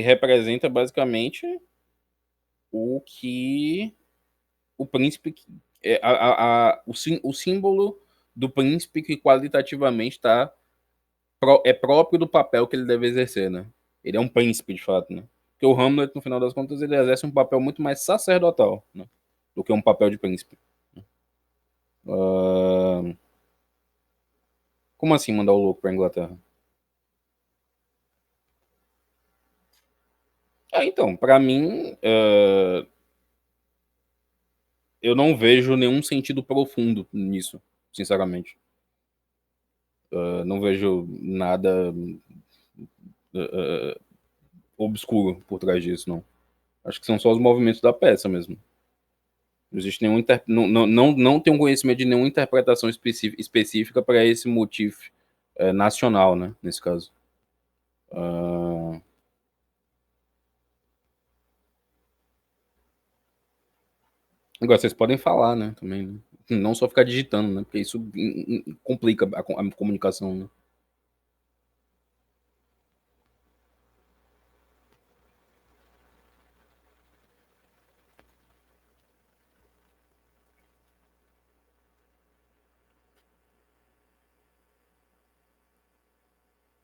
representa basicamente o que o príncipe, o símbolo do príncipe que qualitativamente é próprio do papel que ele deve exercer, né? Ele é um príncipe, de fato, né? Porque o Hamlet, no final das contas, ele exerce um papel muito mais sacerdotal, né? Do que um papel de príncipe. Ah, como assim mandar o louco pra Inglaterra? Então, pra mim, eu não vejo nenhum sentido profundo nisso, sinceramente. Não vejo nada obscuro por trás disso, não. Acho que são só os movimentos da peça mesmo. Não existe não tem um conhecimento de nenhuma interpretação específica para esse motivo nacional, né? Nesse caso. Ah, Agora, vocês podem falar, né? Também, né? Não só ficar digitando, né? Porque isso complica a comunicação, né?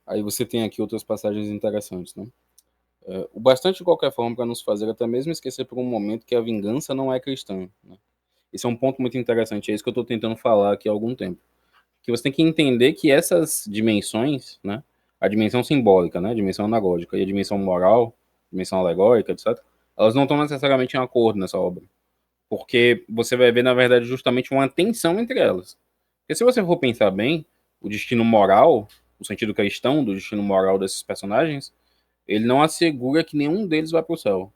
Aí você tem aqui outras passagens interessantes, né? O bastante de qualquer forma para nos fazer até mesmo esquecer por um momento que a vingança não é cristã, né? Esse é um ponto muito interessante, é isso que eu estou tentando falar aqui há algum tempo. Que você tem que entender que essas dimensões, né? A dimensão simbólica, né? A dimensão anagógica e a dimensão moral, dimensão alegórica, etc., elas não estão necessariamente em acordo nessa obra. Porque você vai ver, na verdade, justamente uma tensão entre elas. Porque se você for pensar bem, o destino moral, o sentido cristão do destino moral desses personagens, ele não assegura que nenhum deles vai para o céu,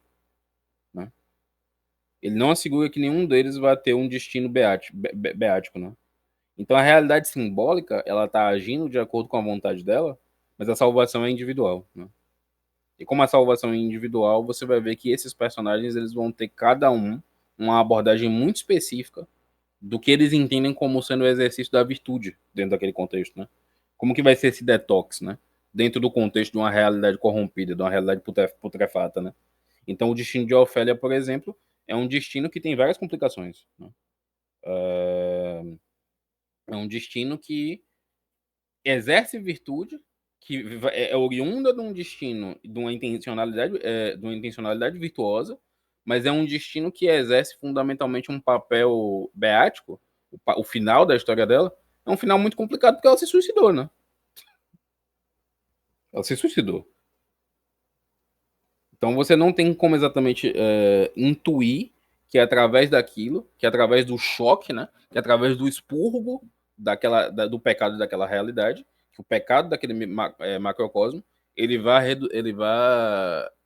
né? Ele não assegura que nenhum deles vai ter um destino beático, né? Então a realidade simbólica, ela está agindo de acordo com a vontade dela, mas a salvação é individual, né? E como a salvação é individual, você vai ver que esses personagens eles vão ter cada um uma abordagem muito específica do que eles entendem como sendo o exercício da virtude dentro daquele contexto, né? Como que vai ser esse detox, né? Dentro do contexto de uma realidade corrompida, de uma realidade putrefata, né? Então o destino de Ofélia, por exemplo, é um destino que tem várias complicações, né? É um destino que exerce virtude, que é oriunda de um destino, de uma intencionalidade virtuosa, mas é um destino que exerce fundamentalmente um papel beático. O final da história dela é um final muito complicado porque ela se suicidou, né? Ela se suicidou. Então você não tem como exatamente intuir que é através daquilo, que é através do choque, né? Que é através do expurgo do pecado daquela realidade, que o pecado daquele macrocosmo, ele vai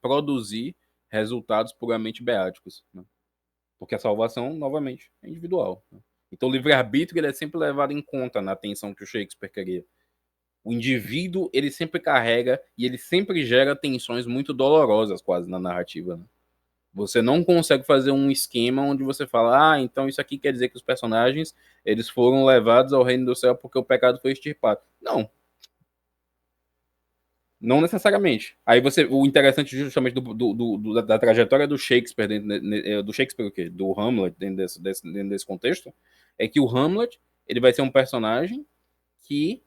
produzir resultados puramente beáticos, né? Porque a salvação, novamente, é individual, né? Então o livre-arbítrio ele é sempre levado em conta na tensão que o Shakespeare queria. O indivíduo, ele sempre carrega e ele sempre gera tensões muito dolorosas quase na narrativa, né? Você não consegue fazer um esquema onde você fala, então isso aqui quer dizer que os personagens eles foram levados ao reino do céu porque o pecado foi extirpado. Não. Não necessariamente. Aí o interessante justamente da trajetória do Shakespeare, do Shakespeare o quê? Do Hamlet, dentro desse contexto, é que o Hamlet, ele vai ser um personagem que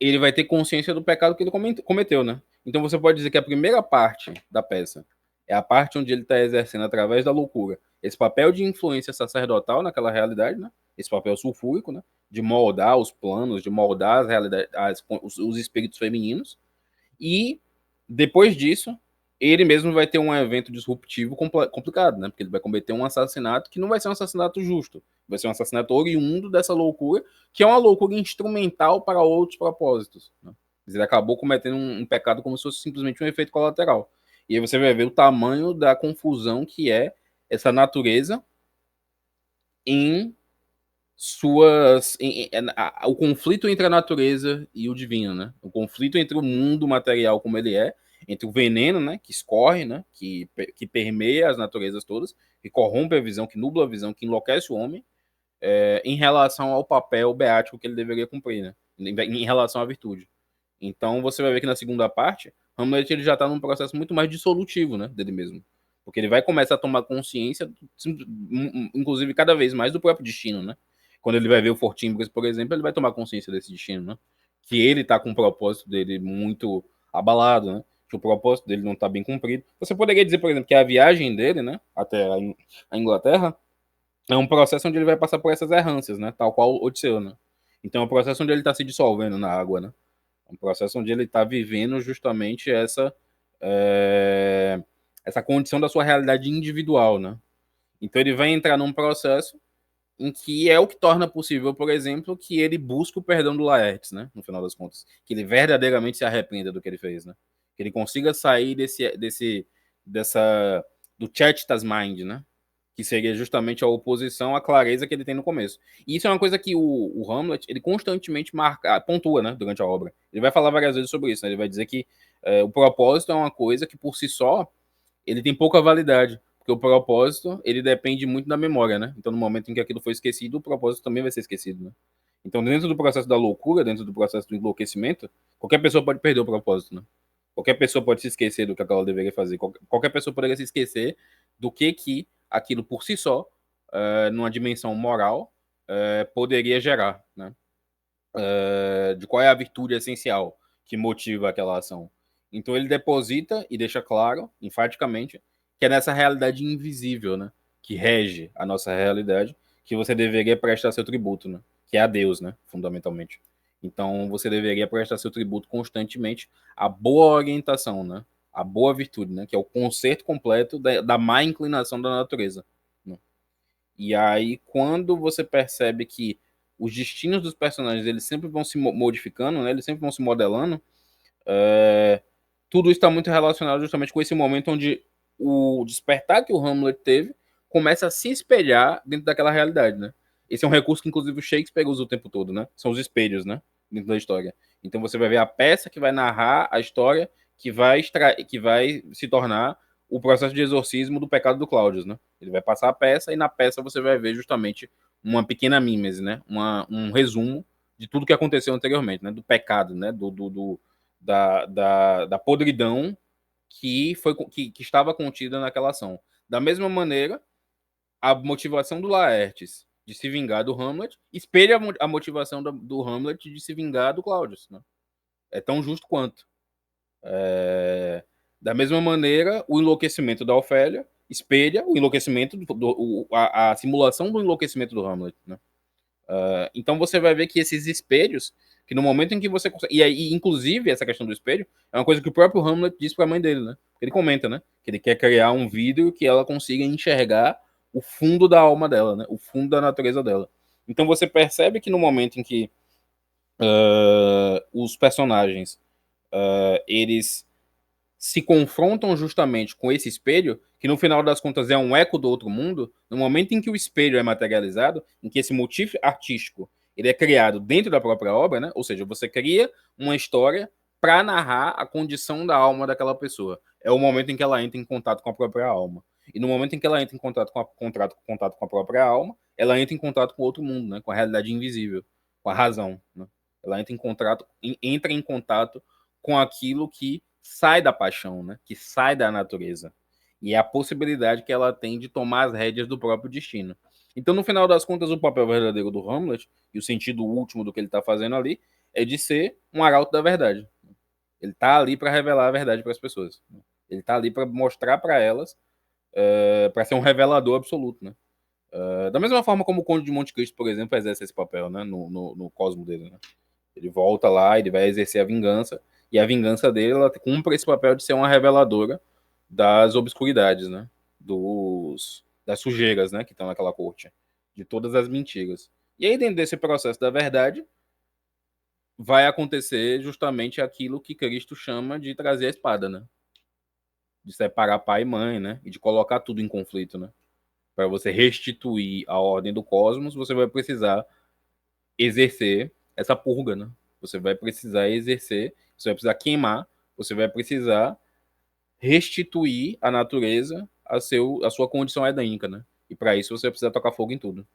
ele vai ter consciência do pecado que ele cometeu, né? Então você pode dizer que a primeira parte da peça é a parte onde ele está exercendo através da loucura esse papel de influência sacerdotal naquela realidade, né? Esse papel sulfúrico, né? De moldar os planos, de moldar as realidades, os espíritos femininos. E depois disso, ele mesmo vai ter um evento disruptivo complicado, né? Porque ele vai cometer um assassinato que não vai ser um assassinato justo, vai ser um assassinato oriundo dessa loucura, que é uma loucura instrumental para outros propósitos, né? Ele acabou cometendo um pecado como se fosse simplesmente um efeito colateral. E aí você vai ver o tamanho da confusão que é essa natureza em o conflito entre a natureza e o divino, né? O conflito entre o mundo material como ele é, entre o veneno, né, que escorre, né, que permeia as naturezas todas, que corrompe a visão, que nubla a visão, que enlouquece o homem, em relação ao papel beático que ele deveria cumprir, né? Em relação à virtude. Então você vai ver que na segunda parte, Hamlet ele já está num processo muito mais dissolutivo, né, dele mesmo. Porque ele vai começar a tomar consciência, inclusive cada vez mais, do próprio destino, né? Quando ele vai ver o Fortinbras, por exemplo, ele vai tomar consciência desse destino, né? Que ele tá com o propósito dele muito abalado, né? Que o propósito dele não tá bem cumprido. Você poderia dizer, por exemplo, que a viagem dele, né, até a Inglaterra, é um processo onde ele vai passar por essas errâncias, né? Tal qual Odisseu, né? Então é um processo onde ele tá se dissolvendo na água, né? É um processo onde ele tá vivendo justamente essa condição da sua realidade individual, né? Então ele vai entrar num processo em que é o que torna possível, por exemplo, que ele busque o perdão do Laertes, né? No final das contas, que ele verdadeiramente se arrependa do que ele fez, né? Que ele consiga sair do Chechtas Mind, né? Que seria justamente a oposição à clareza que ele tem no começo. E isso é uma coisa que o Hamlet ele constantemente pontua, né? Durante a obra. Ele vai falar várias vezes sobre isso, né? Ele vai dizer que o propósito é uma coisa que por si só ele tem pouca validade, porque o propósito, ele depende muito da memória, né? Então, no momento em que aquilo foi esquecido, o propósito também vai ser esquecido, né? Então, dentro do processo da loucura, dentro do processo do enlouquecimento, qualquer pessoa pode perder o propósito, né? Qualquer pessoa pode se esquecer do que ela deveria fazer. Qualquer pessoa poderia se esquecer do que aquilo por si só, numa dimensão moral, poderia gerar, né? De qual é a virtude essencial que motiva aquela ação. Então ele deposita e deixa claro, enfaticamente, que é nessa realidade invisível, né, que rege a nossa realidade, que você deveria prestar seu tributo, né, que é a Deus, né, fundamentalmente. Então você deveria prestar seu tributo constantemente à boa orientação, né, à boa virtude, né, que é o conserto completo da má inclinação da natureza, né? E aí quando você percebe que os destinos dos personagens eles sempre vão se modificando, né? Eles sempre vão se modelando. Tudo está muito relacionado justamente com esse momento onde o despertar que o Hamlet teve começa a se espelhar dentro daquela realidade, né? Esse é um recurso que inclusive o Shakespeare usa o tempo todo, né? São os espelhos, né? Dentro da história. Então você vai ver a peça que vai narrar a história que vai se tornar o processo de exorcismo do pecado do Cláudio, né? Ele vai passar a peça e na peça você vai ver justamente uma pequena mímese, né? Um resumo de tudo que aconteceu anteriormente, né? Do pecado, né? Da podridão que estava contida naquela ação. Da mesma maneira, a motivação do Laertes de se vingar do Hamlet espelha a motivação do Hamlet de se vingar do Claudius, né? É tão justo quanto. Da mesma maneira, o enlouquecimento da Ofélia espelha o enlouquecimento a simulação do enlouquecimento do Hamlet, né? Então você vai ver que esses espelhos, que no momento em que você consegue. E aí, inclusive, essa questão do espelho é uma coisa que o próprio Hamlet diz para a mãe dele, né? Ele comenta, né? Que ele quer criar um vidro que ela consiga enxergar o fundo da alma dela, né? O fundo da natureza dela. Então você percebe que no momento em que os personagens eles se confrontam justamente com esse espelho, que no final das contas é um eco do outro mundo, no momento em que o espelho é materializado, em que esse motivo artístico ele é criado dentro da própria obra, né? Ou seja, você cria uma história para narrar a condição da alma daquela pessoa. É o momento em que ela entra em contato com a própria alma. E no momento em que ela entra em contato com a própria alma, ela entra em contato com outro mundo, né? Com a realidade invisível, com a razão. Né? Ela entra em contato com aquilo que sai da paixão, né? Que sai da natureza. E é a possibilidade que ela tem de tomar as rédeas do próprio destino. Então, no final das contas, o papel verdadeiro do Hamlet, e o sentido último do que ele está fazendo ali, é de ser um arauto da verdade. Ele está ali para revelar a verdade para as pessoas. Ele está ali para mostrar para elas, para ser um revelador absoluto. Né? Da mesma forma como o Conde de Monte Cristo, por exemplo, exerce esse papel né? no cosmo dele. Né? Ele volta lá, ele vai exercer a vingança, e a vingança dele, ela cumpre esse papel de ser uma reveladora das obscuridades, né? Das sujeiras, né? Que estão naquela corte. De todas as mentiras. E aí, dentro desse processo da verdade, vai acontecer justamente aquilo que Cristo chama de trazer a espada, né? De separar pai e mãe, né? E de colocar tudo em conflito, né? Para você restituir a ordem do cosmos, você vai precisar exercer essa purga, né? Você vai precisar exercer, você vai precisar queimar, você vai precisar restituir à natureza a sua condição edênica, né? E para isso você precisa tocar fogo em tudo.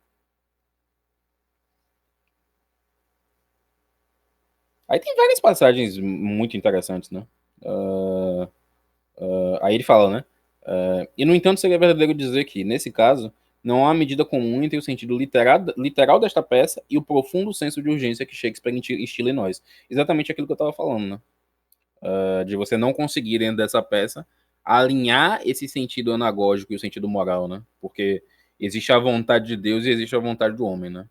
Aí tem várias passagens muito interessantes, né? Aí ele fala, né? E no entanto seria verdadeiro dizer que, nesse caso, não há medida comum entre o sentido literal desta peça e o profundo senso de urgência que Shakespeare instila em nós. Exatamente aquilo que eu estava falando, né? De você não conseguir, dentro dessa peça, alinhar esse sentido anagógico e o sentido moral, né? Porque existe a vontade de Deus e existe a vontade do homem, né?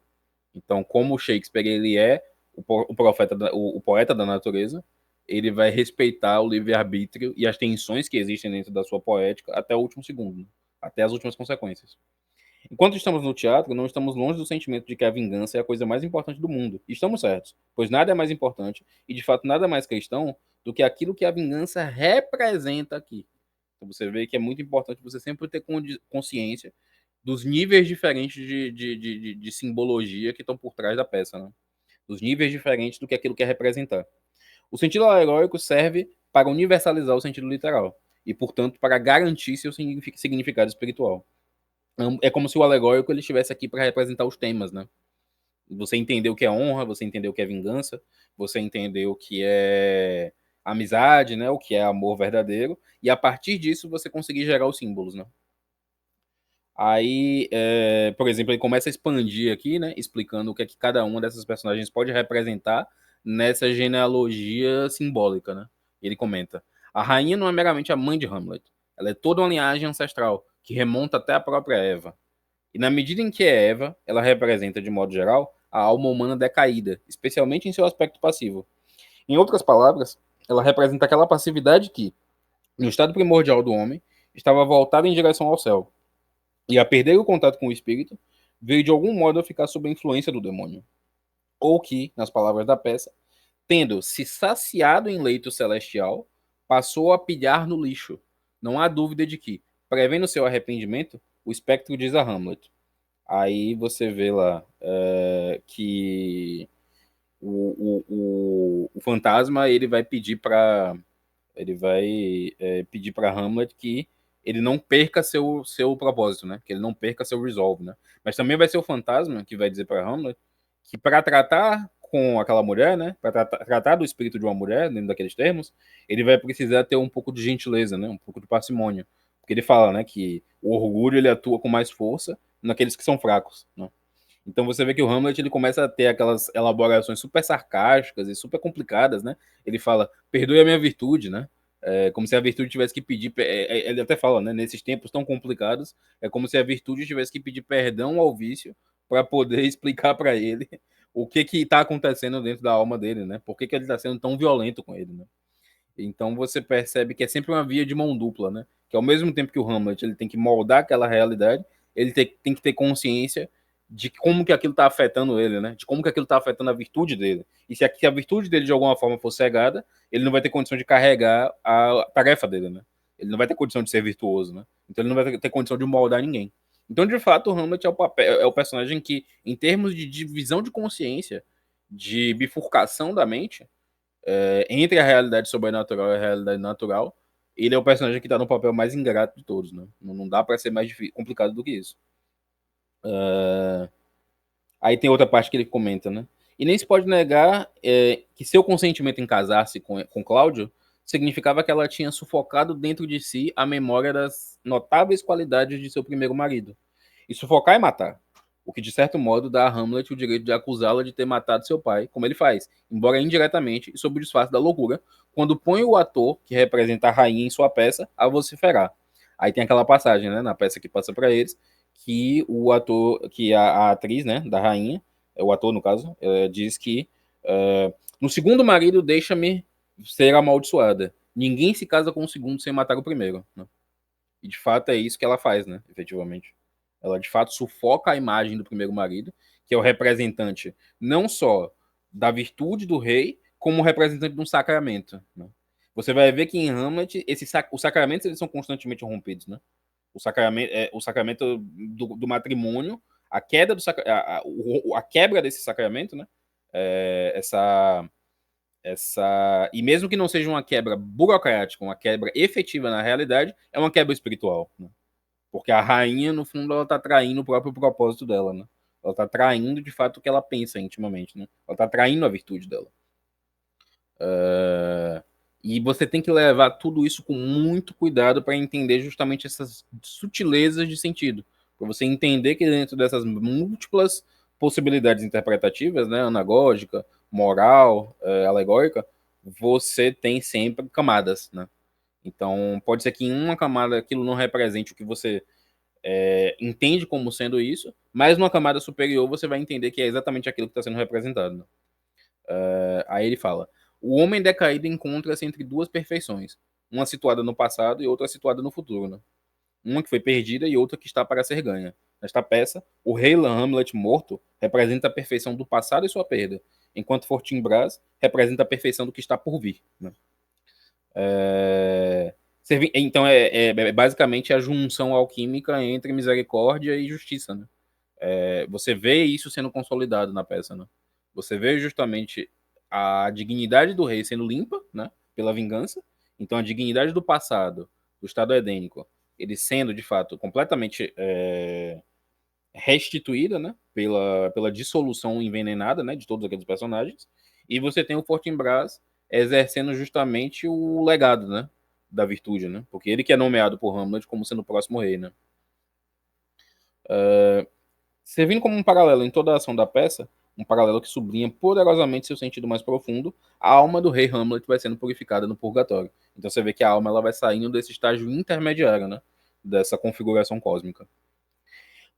Então, como Shakespeare ele é o profeta, o poeta da natureza, ele vai respeitar o livre-arbítrio e as tensões que existem dentro da sua poética até o último segundo, né? Até as últimas consequências. Enquanto estamos no teatro, não estamos longe do sentimento de que a vingança é a coisa mais importante do mundo. E estamos certos, pois nada é mais importante e, de fato, nada mais cristão do que aquilo que a vingança representa aqui. Então, você vê que é muito importante você sempre ter consciência dos níveis diferentes de simbologia que estão por trás da peça, né? Dos níveis diferentes do que aquilo quer representar. O sentido alegórico serve para universalizar o sentido literal e, portanto, para garantir seu significado espiritual. É como se o alegórico ele estivesse aqui para representar os temas, né? Você entendeu o que é honra, você entendeu o que é vingança, você entendeu o que é amizade, né? O que é amor verdadeiro, e a partir disso você conseguir gerar os símbolos, né? Aí, por exemplo, ele começa a expandir aqui, né? Explicando o que é que cada uma dessas personagens pode representar nessa genealogia simbólica, né? Ele comenta: a rainha não é meramente a mãe de Hamlet, ela é toda uma linhagem ancestral que remonta até a própria Eva. E na medida em que é Eva, ela representa, de modo geral, a alma humana decaída, especialmente em seu aspecto passivo. Em outras palavras, ela representa aquela passividade que, no estado primordial do homem, estava voltada em direção ao céu, e a perder o contato com o espírito, veio de algum modo a ficar sob a influência do demônio. Ou que, nas palavras da peça, tendo se saciado em leito celestial, passou a pilhar no lixo. Não há dúvida de que, prevendo seu arrependimento, o espectro diz a Hamlet: aí você vê lá que o fantasma ele vai pedir para pedir para Hamlet que ele não perca seu propósito, né? Que ele não perca seu resolve, né? Mas também vai ser o fantasma que vai dizer para Hamlet que para tratar com aquela mulher, né? Para tratar do espírito de uma mulher, dentro daqueles termos, ele vai precisar ter um pouco de gentileza, né? Um pouco de parcimônia, porque ele fala, né? Que o orgulho ele atua com mais força naqueles que são fracos, né? Então você vê que o Hamlet ele começa a ter aquelas elaborações super sarcásticas e super complicadas, né? Ele fala, perdoe a minha virtude, né? Como se a virtude tivesse que pedir. Ele até fala, né? Nesses tempos tão complicados, é como se a virtude tivesse que pedir perdão ao vício para poder explicar para ele o que está acontecendo dentro da alma dele, né? Por que ele está sendo tão violento com ele, né? Então você percebe que é sempre uma via de mão dupla, né? Que ao mesmo tempo que o Hamlet ele tem que moldar aquela realidade, ele tem que ter consciência de como que aquilo está afetando ele, né? De como que aquilo está afetando a virtude dele. E se a virtude dele de alguma forma for cegada, ele não vai ter condição de carregar a tarefa dele, né? Ele não vai ter condição de ser virtuoso, né? Então ele não vai ter condição de moldar ninguém. Então, de fato, o Hamlet é o personagem que, em termos de divisão de consciência, de bifurcação da mente, entre a realidade sobrenatural e a realidade natural, ele é o personagem que está no papel mais ingrato de todos, né? Não dá para ser mais complicado do que isso. Aí tem outra parte que ele comenta, né? E nem se pode negar que seu consentimento em casar-se com Cláudio significava que ela tinha sufocado dentro de si a memória das notáveis qualidades de seu primeiro marido. E sufocar é matar. O que, de certo modo, dá a Hamlet o direito de acusá-la de ter matado seu pai, como ele faz, embora indiretamente e sob o disfarce da loucura, quando põe o ator, que representa a rainha em sua peça, a vociferar. Aí tem aquela passagem, né, na peça que passa para eles, que o ator, que a atriz, né, da rainha, o ator no caso, diz que no segundo marido deixa-me ser amaldiçoada. Ninguém se casa com o segundo sem matar o primeiro. Né? E de fato é isso que ela faz, né? Efetivamente. Ela de fato sufoca a imagem do primeiro marido, que é o representante não só da virtude do rei, como o representante de um sacramento. Né? Você vai ver que em Hamlet, os sacramentos eles são constantemente rompidos, né? O sacramento do matrimônio, a queda a quebra desse sacramento, né? E mesmo que não seja uma quebra burocrática, uma quebra efetiva na realidade, é uma quebra espiritual, né? Porque a rainha, no fundo, ela tá traindo o próprio propósito dela, né? Ela tá traindo, de fato, o que ela pensa intimamente, né? Ela tá traindo a virtude dela. E você tem que levar tudo isso com muito cuidado para entender justamente essas sutilezas de sentido. Para você entender que dentro dessas múltiplas possibilidades interpretativas, né, anagógica, moral, alegórica, você tem sempre camadas, né? Então, pode ser que em uma camada aquilo não represente o que você entende como sendo isso, mas numa camada superior você vai entender que é exatamente aquilo que está sendo representado. Né? Aí ele fala: o homem decaído encontra-se entre duas perfeições, uma situada no passado e outra situada no futuro. Né? Uma que foi perdida e outra que está para ser ganha. Nesta peça, o rei Hamlet morto representa a perfeição do passado e sua perda, enquanto Fortinbras representa a perfeição do que está por vir. Né? Então é basicamente a junção alquímica entre misericórdia e justiça. Né? Você vê isso sendo consolidado na peça. Né? Você vê justamente a dignidade do rei sendo limpa, né, pela vingança. Então a dignidade do passado, do Estado edênico, ele sendo de fato completamente restituída, né, pela dissolução envenenada, né, de todos aqueles personagens. E você tem o Fortinbras exercendo justamente o legado, né, da virtude, né, porque ele que é nomeado por Hamlet como sendo o próximo rei, né. Servindo como um paralelo em toda a ação da peça, um paralelo que sublinha poderosamente seu sentido mais profundo, a alma do rei Hamlet vai sendo purificada no purgatório. Então você vê que a alma ela vai saindo desse estágio intermediário, né, dessa configuração cósmica.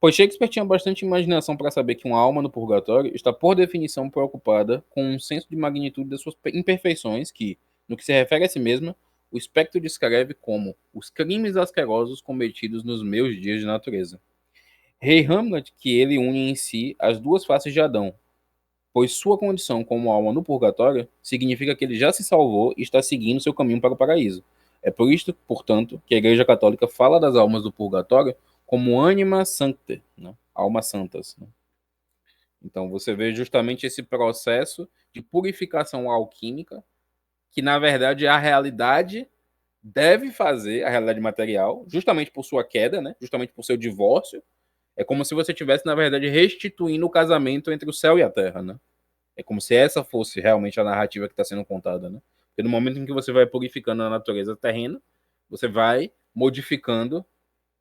Pois Shakespeare tinha bastante imaginação para saber que uma alma no purgatório está, por definição, preocupada com um senso de magnitude das suas imperfeições que, no que se refere a si mesma, o espectro descreve como os crimes asquerosos cometidos nos meus dias de natureza. Rei Hamlet, que ele une em si as duas faces de Adão, pois sua condição como alma no purgatório significa que ele já se salvou e está seguindo seu caminho para o paraíso. É por isto, portanto, que a Igreja Católica fala das almas do purgatório como anima sancta, né? Almas santas. Né? Então você vê justamente esse processo de purificação alquímica, que na verdade a realidade deve fazer, a realidade material, justamente por sua queda, né? Justamente por seu divórcio. É como se você tivesse, na verdade, restituindo o casamento entre o céu e a terra, né? É como se essa fosse realmente a narrativa que está sendo contada, né? Porque no momento em que você vai purificando a natureza terrena, você vai modificando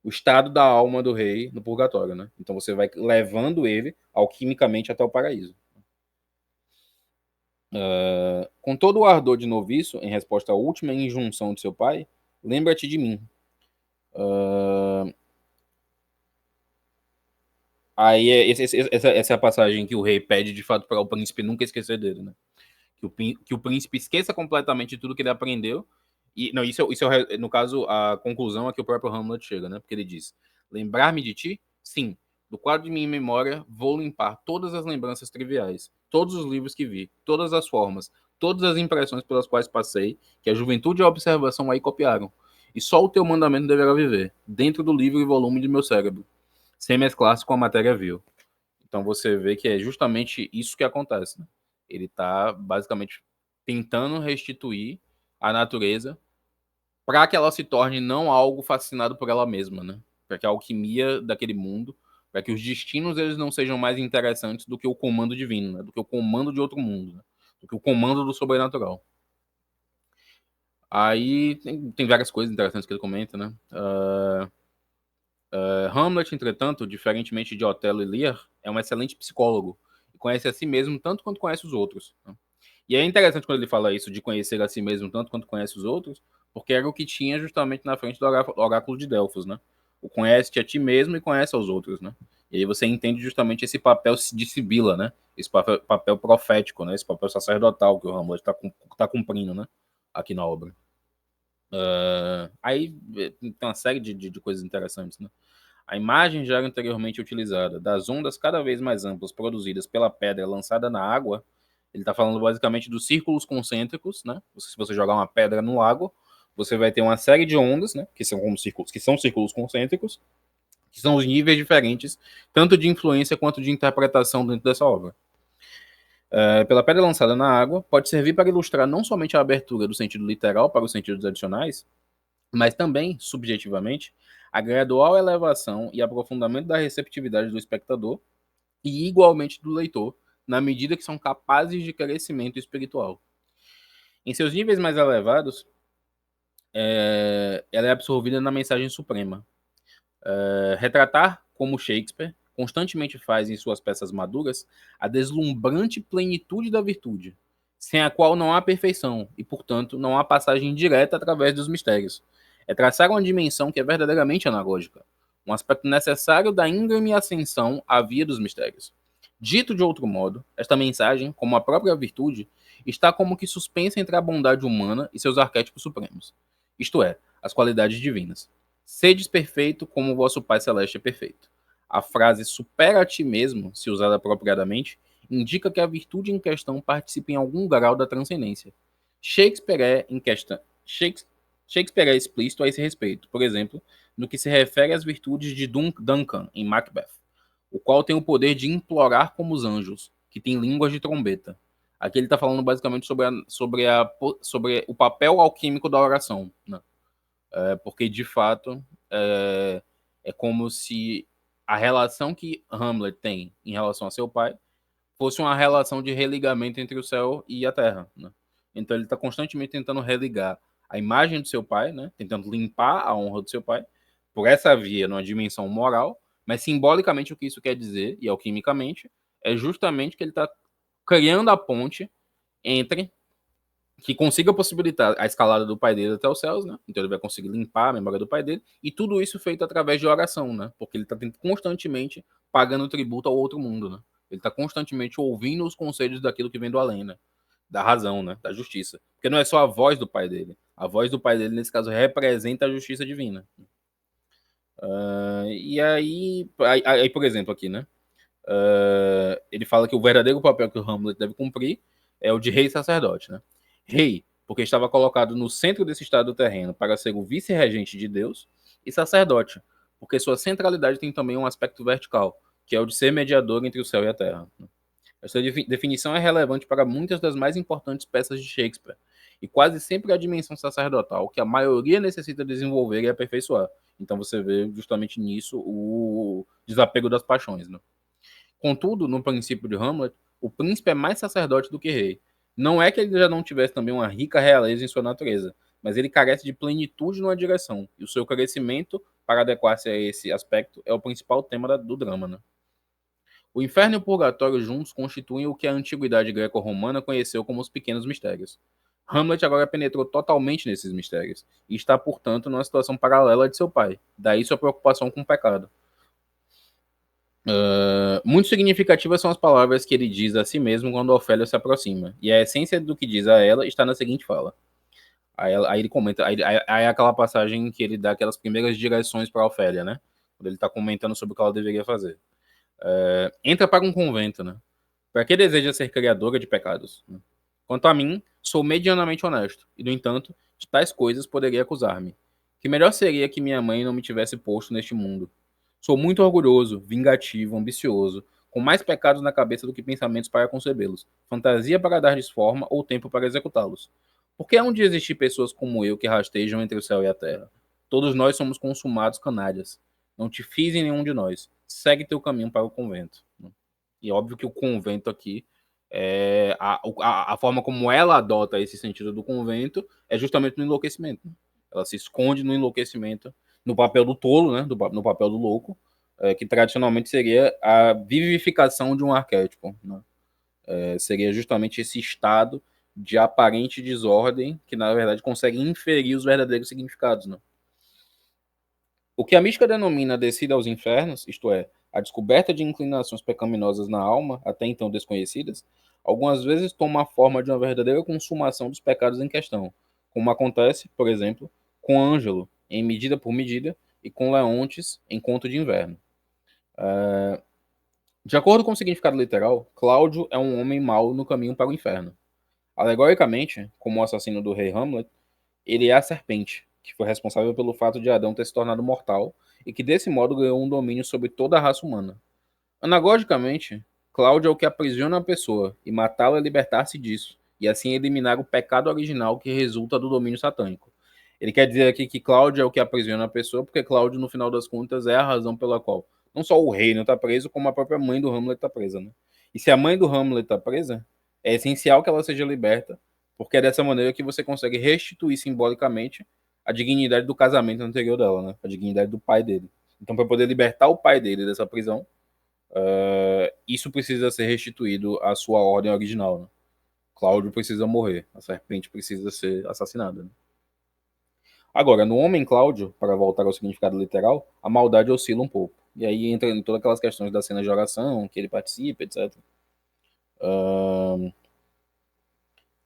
o estado da alma do rei no purgatório, né? Então você vai levando ele alquimicamente até o paraíso. Com todo o ardor de noviço, em resposta à última injunção de seu pai, lembra-te de mim. Aí essa é a passagem que o rei pede de fato para o príncipe nunca esquecer dele, né? Que o príncipe esqueça completamente tudo que ele aprendeu. E não, isso no caso a conclusão a que o próprio Hamlet chega, né? Porque ele diz: lembrar-me de ti, sim, Do quadro de minha memória, vou limpar todas as lembranças triviais, todos os livros que vi, todas as formas, todas as impressões pelas quais passei, que a juventude e a observação aí copiaram. E só o teu mandamento deverá viver, dentro do livro e volume de meu cérebro, sem mesclar-se com a matéria vil. Então você vê que é justamente isso que acontece, né? Ele está basicamente tentando restituir a natureza para que ela se torne não algo fascinado por ela mesma, né? Para que a alquimia daquele mundo, para que os destinos eles não sejam mais interessantes do que o comando divino, né? Do que o comando de outro mundo, né? Do que o comando do sobrenatural. Aí tem várias coisas interessantes que ele comenta, né? Hamlet, entretanto, diferentemente de Otelo e Lear, é um excelente psicólogo e conhece a si mesmo tanto quanto conhece os outros, né? E é interessante quando ele fala isso de conhecer a si mesmo tanto quanto conhece os outros, porque era o que tinha justamente na frente do oráculo de Delfos, né? O conhece-te a ti mesmo e conhece aos outros, né? E aí você entende justamente esse papel de Sibila, né? Esse papel profético, né? Esse papel sacerdotal que o Hamlet está cumprindo, né? Aqui na obra. Aí tem uma série de coisas interessantes, né? A imagem já anteriormente utilizada das ondas cada vez mais amplas produzidas pela pedra lançada na água, ele está falando basicamente dos círculos concêntricos, né? Se você jogar uma pedra no lago, você vai ter uma série de ondas, né? Que são como círculos concêntricos, que são os níveis diferentes, tanto de influência quanto de interpretação dentro dessa obra. Pela pedra lançada na água, pode servir para ilustrar não somente a abertura do sentido literal para os sentidos adicionais, mas também, subjetivamente, a gradual elevação e aprofundamento da receptividade do espectador e, igualmente, do leitor, na medida que são capazes de crescimento espiritual. Em seus níveis mais elevados, ela é absorvida na mensagem suprema. Retratar, como Shakespeare constantemente faz em suas peças maduras, a deslumbrante plenitude da virtude, sem a qual não há perfeição e, portanto, não há passagem direta através dos mistérios. É traçar uma dimensão que é verdadeiramente anagógica, um aspecto necessário da íngreme ascensão à via dos mistérios. Dito de outro modo, esta mensagem, como a própria virtude, está como que suspensa entre a bondade humana e seus arquétipos supremos, isto é, as qualidades divinas. Sedes perfeito como o vosso Pai Celeste é perfeito. A frase supera a ti mesmo, se usada apropriadamente, indica que a virtude em questão participa em algum grau da transcendência. Shakespeare é, em questão, Shakespeare é explícito a esse respeito, por exemplo, no que se refere às virtudes de Duncan, em Macbeth, o qual tem o poder de implorar como os anjos, que tem línguas de trombeta. Aqui ele está falando basicamente sobre o papel alquímico da oração, né? Porque, de fato, é como se a relação que Hamlet tem em relação a seu pai fosse uma relação de religamento entre o céu e a terra, né? Então ele está constantemente tentando religar a imagem do seu pai, né? Tentando limpar a honra do seu pai por essa via numa dimensão moral, mas simbolicamente o que isso quer dizer, e alquimicamente, é justamente que ele está criando a ponte entre que consiga possibilitar a escalada do pai dele até os céus, né? Então ele vai conseguir limpar a memória do pai dele, e tudo isso feito através de oração, né? Porque ele está constantemente pagando tributo ao outro mundo, né? Ele está constantemente ouvindo os conselhos daquilo que vem do além, né? Da razão, né? Da justiça. Porque não é só a voz do pai dele. A voz do pai dele, nesse caso, representa a justiça divina. E aí, por exemplo, aqui, né? Ele fala que o verdadeiro papel que o Hamlet deve cumprir é o de rei sacerdote, né? Rei, porque estava colocado no centro desse estado terreno para ser o vice-regente de Deus, e sacerdote, porque sua centralidade tem também um aspecto vertical, que é o de ser mediador entre o céu e a terra. Essa definição é relevante para muitas das mais importantes peças de Shakespeare, e quase sempre a dimensão sacerdotal que a maioria necessita desenvolver e aperfeiçoar. Então você vê justamente nisso o desapego das paixões, né? Contudo, no princípio de Hamlet, o príncipe é mais sacerdote do que rei. Não é que ele já não tivesse também uma rica realeza em sua natureza, mas ele carece de plenitude numa direção, e o seu crescimento, para adequar-se a esse aspecto, é o principal tema do drama, né? O inferno e o purgatório juntos constituem o que a antiguidade greco-romana conheceu como os pequenos mistérios. Hamlet agora penetrou totalmente nesses mistérios, e está, portanto, numa situação paralela de seu pai, daí sua preocupação com o pecado. Muito significativas são as palavras que ele diz a si mesmo quando Ofélia se aproxima, e a essência do que diz a ela está na seguinte fala. Aí ele comenta, aí é aquela passagem que ele dá aquelas primeiras direções para Ofélia, né? Quando ele está comentando sobre o que ela deveria fazer. Entra para um convento, né? Para que deseja ser criadora de pecados? Né? Quanto a mim, sou medianamente honesto, e, no entanto, de tais coisas poderia acusar-me. Que melhor seria que minha mãe não me tivesse posto neste mundo. Sou muito orgulhoso, vingativo, ambicioso, com mais pecados na cabeça do que pensamentos para concebê-los, fantasia para dar-lhes forma ou tempo para executá-los. Por que hão de existir pessoas como eu que rastejam entre o céu e a terra? Todos nós somos consumados canalhas. Não te fiz em nenhum de nós. Segue teu caminho para o convento. E óbvio que o convento aqui, a forma como ela adota esse sentido do convento é justamente no enlouquecimento. Ela se esconde no enlouquecimento, no papel do tolo, né? No papel do louco, que tradicionalmente seria a vivificação de um arquétipo. Né? Seria justamente esse estado de aparente desordem que, na verdade, consegue inferir os verdadeiros significados. Né? O que a mística denomina a descida aos infernos, isto é, a descoberta de inclinações pecaminosas na alma, até então desconhecidas, algumas vezes toma a forma de uma verdadeira consumação dos pecados em questão, como acontece, por exemplo, com Ângelo, em Medida por Medida, e com Leontes, em Conto de Inverno. De acordo com o significado literal, Cláudio é um homem mau no caminho para o inferno. Alegoricamente, como o assassino do rei Hamlet, ele é a serpente, que foi responsável pelo fato de Adão ter se tornado mortal e que desse modo ganhou um domínio sobre toda a raça humana. Anagogicamente, Cláudio é o que aprisiona a pessoa, e matá-la é libertar-se disso, e assim eliminar o pecado original que resulta do domínio satânico. Ele quer dizer aqui que Cláudio é o que aprisiona a pessoa, porque Cláudio, no final das contas, é a razão pela qual não só o reino está preso, como a própria mãe do Hamlet está presa. Né? E se a mãe do Hamlet está presa, é essencial que ela seja liberta, porque é dessa maneira que você consegue restituir simbolicamente a dignidade do casamento anterior dela, né? A dignidade do pai dele. Então, para poder libertar o pai dele dessa prisão, isso precisa ser restituído à sua ordem original. Né? Cláudio precisa morrer, a serpente precisa ser assassinada. Né? Agora, no homem Cláudio, para voltar ao significado literal, a maldade oscila um pouco. E aí entra em todas aquelas questões da cena de oração, que ele participa, etc.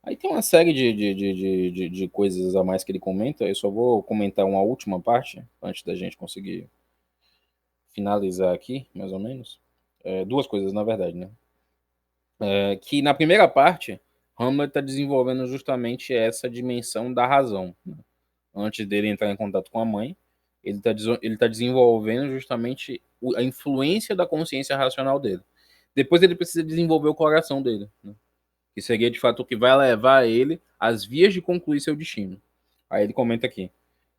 Aí tem uma série de coisas a mais que ele comenta. Eu só vou comentar uma última parte, antes da gente conseguir finalizar aqui, mais ou menos. Duas coisas, na verdade, né? Que na primeira parte, Hamlet está desenvolvendo justamente essa dimensão da razão. Né? Antes dele entrar em contato com a mãe, ele tá desenvolvendo justamente a influência da consciência racional dele. Depois ele precisa desenvolver o coração dele, né? Que seria de fato o que vai levar ele às vias de concluir seu destino. Aí ele comenta aqui: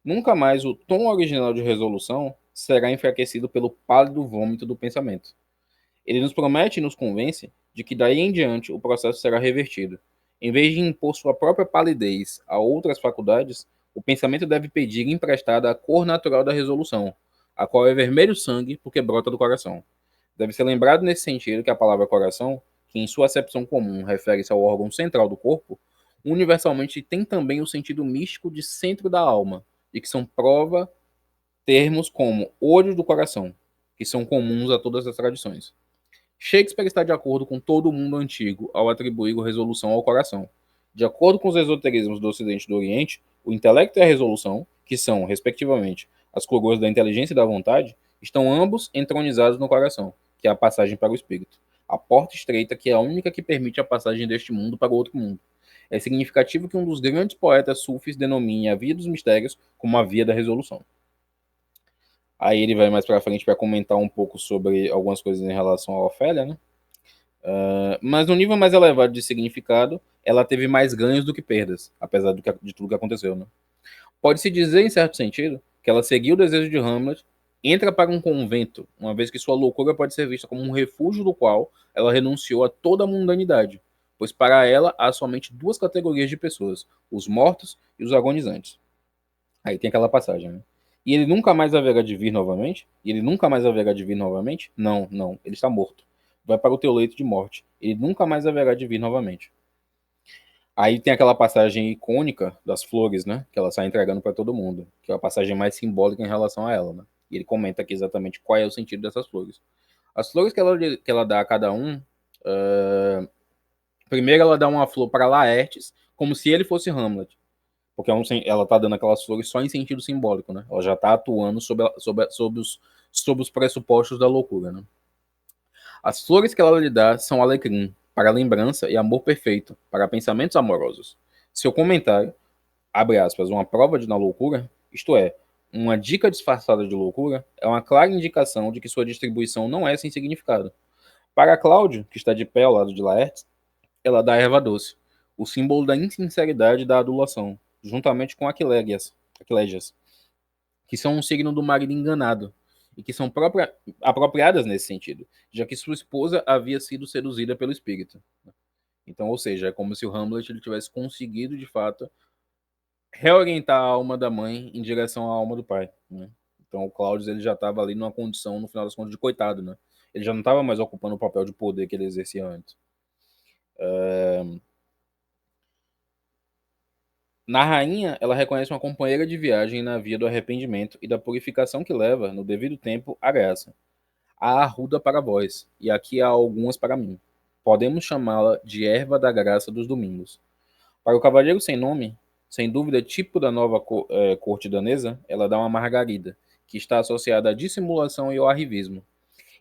nunca mais o tom original de resolução será enfraquecido pelo pálido vômito do pensamento. Ele nos promete e nos convence de que daí em diante o processo será revertido. Em vez de impor sua própria palidez a outras faculdades, o pensamento deve pedir emprestada a cor natural da resolução, a qual é vermelho sangue porque brota do coração. Deve ser lembrado nesse sentido que a palavra coração, que em sua acepção comum refere-se ao órgão central do corpo, universalmente tem também o sentido místico de centro da alma, de que são prova termos como olhos do coração, que são comuns a todas as tradições. Shakespeare está de acordo com todo o mundo antigo ao atribuir a resolução ao coração. De acordo com os esoterismos do Ocidente e do Oriente, o intelecto e a resolução, que são, respectivamente, as coroas da inteligência e da vontade, estão ambos entronizados no coração, que é a passagem para o espírito. A porta estreita que é a única que permite a passagem deste mundo para o outro mundo. É significativo que um dos grandes poetas sufis denomine a via dos mistérios como a via da resolução. Aí ele vai mais para frente para comentar um pouco sobre algumas coisas em relação à Ofélia, né? Mas no nível mais elevado de significado, ela teve mais ganhos do que perdas, apesar de tudo que aconteceu, né? Pode-se dizer, em certo sentido, que ela seguiu o desejo de Hamlet, entra para um convento, uma vez que sua loucura pode ser vista como um refúgio do qual ela renunciou a toda a mundanidade, pois para ela há somente duas categorias de pessoas, os mortos e os agonizantes. Aí tem aquela passagem, né? E ele nunca mais haverá de vir novamente? E ele nunca mais haverá de vir novamente? Não, não, ele está morto. Vai para o teu leito de morte. Ele nunca mais haverá de vir novamente. Aí tem aquela passagem icônica das flores, né? Que ela sai entregando para todo mundo. Que é a passagem mais simbólica em relação a ela, né? E ele comenta aqui exatamente qual é o sentido dessas flores. As flores que ela dá a cada um. Primeiro ela dá uma flor para Laertes, como se ele fosse Hamlet. Porque ela tá dando aquelas flores só em sentido simbólico, né? Ela já tá atuando sobre os pressupostos da loucura, né? As flores que ela lhe dá são alecrim, para lembrança e amor perfeito, para pensamentos amorosos. Seu comentário, abre aspas, uma prova de na loucura, isto é, uma dica disfarçada de loucura, é uma clara indicação de que sua distribuição não é sem significado. Para Cláudio, que está de pé ao lado de Laertes, ela dá erva doce, o símbolo da insinceridade e da adulação, juntamente com Aquilégias, que são um signo do marido enganado, e que são apropriadas nesse sentido, já que sua esposa havia sido seduzida pelo espírito. Então, ou seja, é como se o Hamlet ele tivesse conseguido, de fato, reorientar a alma da mãe em direção à alma do pai, né? Então, o Cláudio ele já estava ali numa condição, no final das contas, de coitado, né? Ele já não estava mais ocupando o papel de poder que ele exercia antes. Na rainha, ela reconhece uma companheira de viagem na via do arrependimento e da purificação que leva, no devido tempo, à graça. Há arruda para vós, e aqui há algumas para mim. Podemos chamá-la de erva da graça dos domingos. Para o cavaleiro sem nome, sem dúvida tipo da nova corte danesa, ela dá uma margarida, que está associada à dissimulação e ao arrivismo.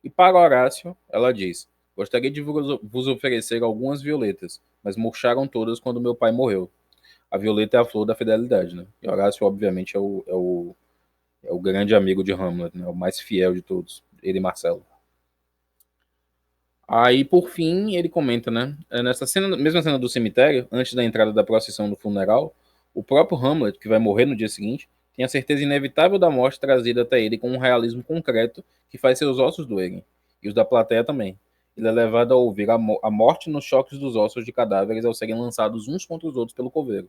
E para Horácio, ela diz: gostaria de vos oferecer algumas violetas, mas murcharam todas quando meu pai morreu. A violeta é a flor da fidelidade, né? E Horácio, obviamente, é o grande amigo de Hamlet, né? O mais fiel de todos, ele e Marcelo. Aí, por fim, ele comenta, né? Nessa cena, mesma cena do cemitério, antes da entrada da procissão do funeral, o próprio Hamlet, que vai morrer no dia seguinte, tem a certeza inevitável da morte trazida até ele com um realismo concreto que faz seus ossos doerem, e os da plateia também. Ele é levado a ouvir a morte nos choques dos ossos de cadáveres ao serem lançados uns contra os outros pelo coveiro.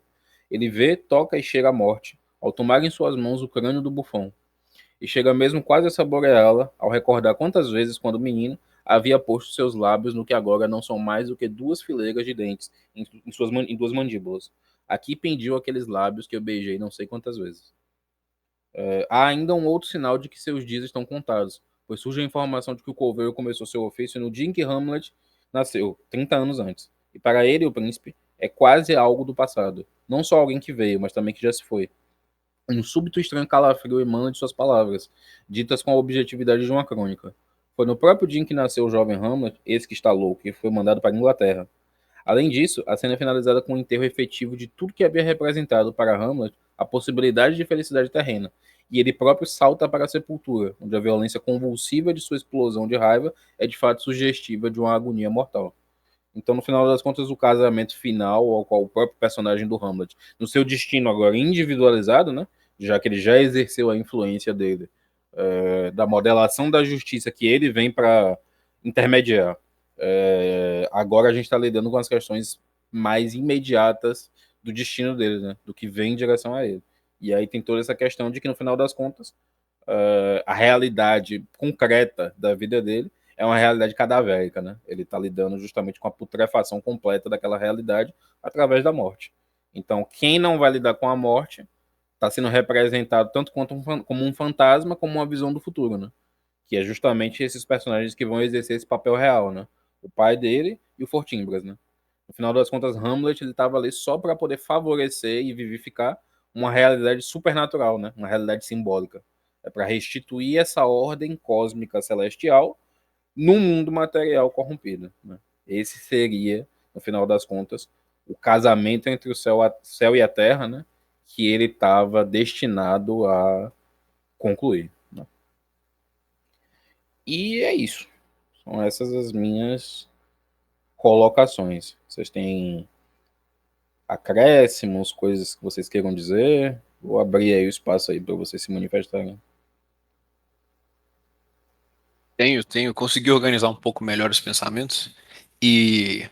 Ele vê, toca e cheira a morte, ao tomar em suas mãos o crânio do bufão, e chega mesmo quase a saboreá-la ao recordar quantas vezes, quando menino, havia posto seus lábios no que agora não são mais do que duas fileiras de dentes em duas mandíbulas. Aqui pendiam aqueles lábios que eu beijei não sei quantas vezes. Há ainda um outro sinal de que seus dias estão contados, pois surge a informação de que o coveiro começou seu ofício no dia em que Hamlet nasceu, 30 anos antes. E para ele, o príncipe, é quase algo do passado. Não só alguém que veio, mas também que já se foi. Um súbito estranho calafrio emana de suas palavras, ditas com a objetividade de uma crônica. Foi no próprio dia em que nasceu o jovem Hamlet, esse que está louco, e foi mandado para a Inglaterra. Além disso, a cena é finalizada com um enterro efetivo de tudo que havia representado para Hamlet a possibilidade de felicidade terrena, e ele próprio salta para a sepultura, onde a violência convulsiva de sua explosão de raiva é de fato sugestiva de uma agonia mortal. Então, no final das contas, o casamento final, ao qual o próprio personagem do Hamlet, no seu destino agora individualizado, né, já que ele já exerceu a influência dele, da modelação da justiça que ele vem para intermediar, agora a gente está lidando com as questões mais imediatas do destino dele, né, do que vem em direção a ele. E aí tem toda essa questão de que, no final das contas, a realidade concreta da vida dele é uma realidade cadavérica, né? Ele está lidando justamente com a putrefação completa daquela realidade através da morte. Então, quem não vai lidar com a morte está sendo representado tanto quanto como um fantasma, como uma visão do futuro, né? Que é justamente esses personagens que vão exercer esse papel real, né? O pai dele e o Fortinbras, né? No final das contas, Hamlet ele estava ali só para poder favorecer e vivificar uma realidade supernatural, né? Uma realidade simbólica. É para restituir essa ordem cósmica celestial no mundo material corrompido, né? Esse seria, no final das contas, o casamento entre o céu e a terra, né? Que ele estava destinado a concluir, né? E é isso. São essas as minhas colocações. Vocês têm acréscimos, coisas que vocês queiram dizer? Vou abrir aí o espaço aí para vocês se manifestarem. Tenho, consegui organizar um pouco melhor os pensamentos. E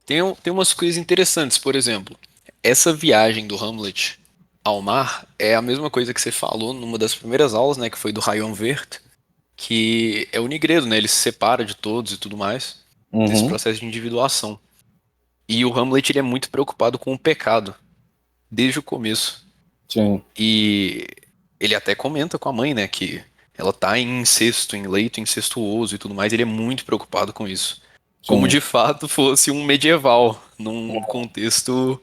tem umas coisas interessantes, por exemplo, essa viagem do Hamlet ao mar é a mesma coisa que você falou numa das primeiras aulas, né, que foi do Rayon Vert, que é o Nigredo, né, ele se separa de todos e tudo mais, nesse Uhum. processo de individuação. E o Hamlet ele é muito preocupado com o pecado, desde o começo. Sim, E ele até comenta com a mãe, né, que ela tá em incesto, em leito incestuoso e tudo mais, ele é muito preocupado com isso. Como sim, de fato fosse um medieval, num contexto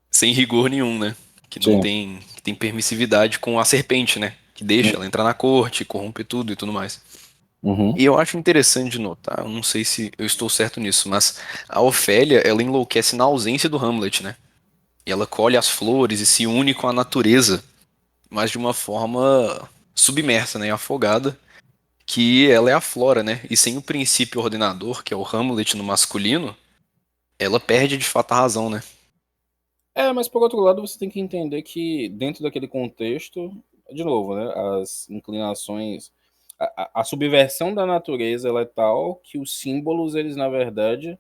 sem rigor nenhum, né? Que não sim. tem, que tem permissividade com a serpente, né? Que deixa ela entrar na corte, corromper tudo e tudo mais. Uhum. E eu acho interessante de notar, eu não sei se eu estou certo nisso, mas a Ofélia, ela enlouquece na ausência do Hamlet, né? E ela colhe as flores e se une com a natureza, mas de uma forma submersa, né? Afogada, que ela é a Flora, né? E sem o princípio ordenador, que é o Hamlet no masculino, ela perde de fato a razão, né? Mas por outro lado, você tem que entender que dentro daquele contexto, de novo, né, as inclinações, a subversão da natureza ela é tal que os símbolos, eles na verdade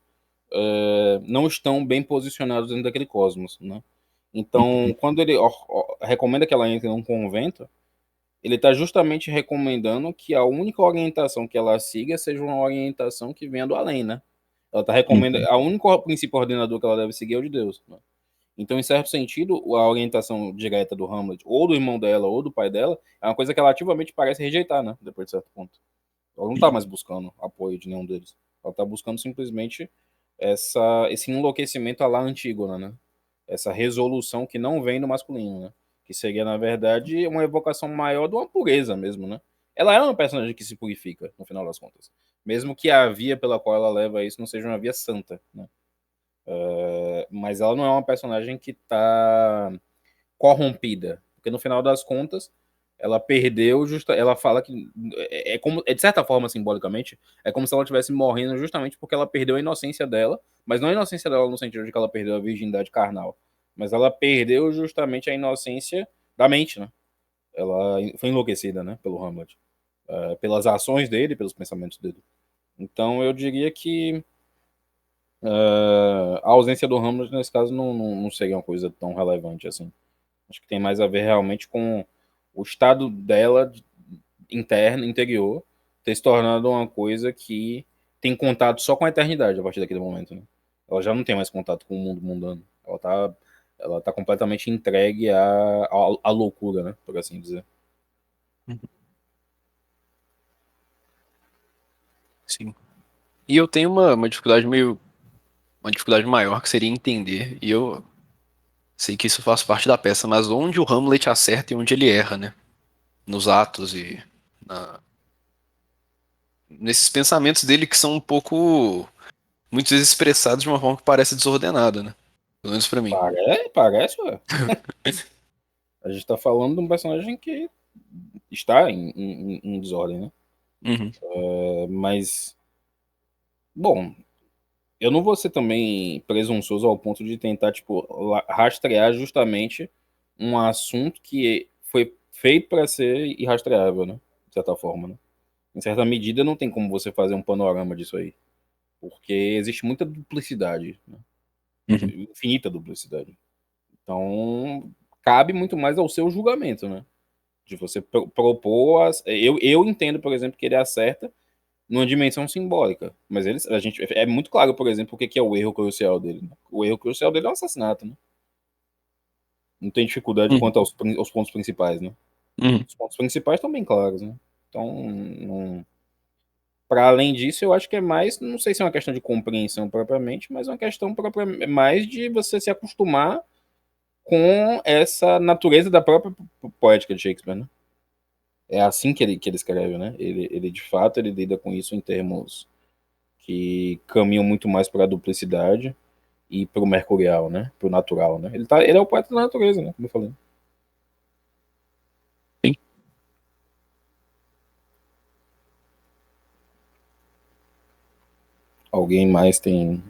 não estão bem posicionados dentro daquele cosmos, né? Então, quando ele recomenda que ela entre num convento, ele está justamente recomendando que a única orientação que ela siga seja uma orientação que venha do além, né? Ela está recomendando, Uhum. a única princípio ordenador que ela deve seguir é o de Deus, né? Então, em certo sentido, a orientação direta do Hamlet, ou do irmão dela, ou do pai dela, é uma coisa que ela ativamente parece rejeitar, né? Depois de certo ponto. Ela não está mais buscando apoio de nenhum deles. Ela está buscando simplesmente esse enlouquecimento à la Antígona, né? Essa resolução que não vem do masculino, né? Que seria, na verdade, uma evocação maior de uma pureza mesmo, né? Ela é uma personagem que se purifica, no final das contas. Mesmo que a via pela qual ela leva isso não seja uma via santa, né? Mas ela não é uma personagem que está corrompida, porque no final das contas ela perdeu ela fala que é como de certa forma simbolicamente é como se ela estivesse morrendo justamente porque ela perdeu a inocência dela, mas não a inocência dela no sentido de que ela perdeu a virgindade carnal, mas ela perdeu justamente a inocência da mente, né? Ela foi enlouquecida, né, pelo Hamlet, pelas ações dele, pelos pensamentos dele. Então eu diria que a ausência do Hamlet nesse caso não seria uma coisa tão relevante assim. Acho que tem mais a ver realmente com o estado dela interno, interior, ter se tornado uma coisa que tem contato só com a eternidade a partir daquele momento, né? Ela já não tem mais contato com o mundo mundano. Ela tá completamente entregue à loucura, né? Por assim dizer. Sim. E eu tenho uma dificuldade uma dificuldade maior que seria entender, e eu sei que isso faz parte da peça, mas onde o Hamlet acerta e onde ele erra, né? Nos atos e na- nesses pensamentos dele que são um pouco, muitas vezes expressados de uma forma que parece desordenada, né? Pelo menos pra mim. Parece, ué. A gente tá falando de um personagem que está em desordem, né? Uhum. Mas, bom, eu não vou ser também presunçoso ao ponto de tentar, tipo, rastrear justamente um assunto que foi feito para ser irrastreável, né? De certa forma, né? Em certa medida, não tem como você fazer um panorama disso aí, porque existe muita duplicidade, né? Uhum. Infinita duplicidade. Então, cabe muito mais ao seu julgamento, né? De você propor. Eu entendo, por exemplo, que ele acerta numa dimensão simbólica. Mas a gente, é muito claro, por exemplo, o que é o erro crucial dele, né? O erro crucial dele é um assassinato, né? Não tem dificuldade Uhum. quanto aos pontos principais, né? Uhum. Os pontos principais estão bem claros, né? Então, para além disso, eu acho que é mais, não sei se é uma questão de compreensão propriamente, mas uma questão mais de você se acostumar com essa natureza da própria poética de Shakespeare, né? É assim que ele escreve, né? Ele de fato ele lida com isso em termos que caminham muito mais para a duplicidade e para o mercurial, né? Para o natural, né? Ele é o poeta da natureza, né? Como eu falei. Sim. Alguém mais tem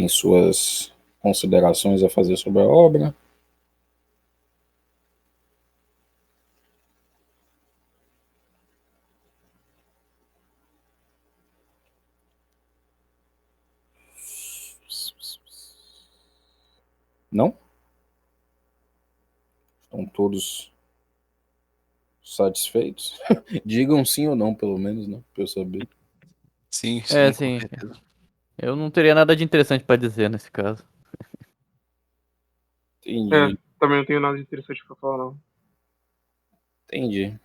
suas considerações a fazer sobre a obra? Não? Estão todos satisfeitos? Digam sim ou não, pelo menos, né? Para eu saber. Sim, É, sim, com sim. certeza. Eu não teria nada de interessante pra dizer nesse caso. Entendi, Também não tenho nada de interessante pra falar, não. entendi.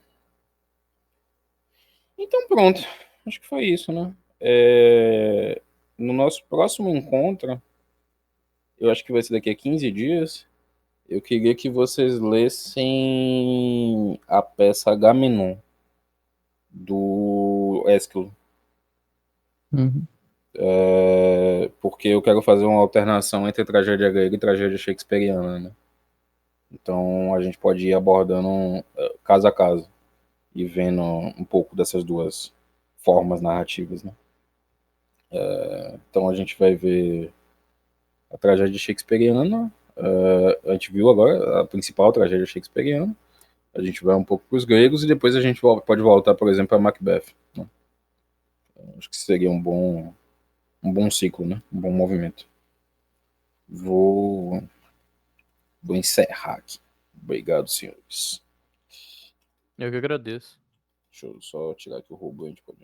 Então pronto. Acho que foi isso, né? No nosso próximo encontro, eu acho que vai ser daqui a 15 dias. Eu queria que vocês lessem a peça Agamenon. do Ésquilo. Uhum. Porque eu quero fazer uma alternação entre tragédia grega e tragédia shakespeariana, né? Então a gente pode ir abordando caso a caso e vendo um pouco dessas duas formas narrativas, né? Então a gente vai ver a tragédia shakespeariana, a gente viu agora a principal tragédia shakespeariana, a gente vai um pouco para os gregos e depois a gente pode voltar, por exemplo, a Macbeth, né? Acho que seria um bom ciclo, né? Um bom movimento. Vou encerrar aqui. Obrigado, senhores. Eu que agradeço. Deixa eu só tirar aqui o robô, a gente pode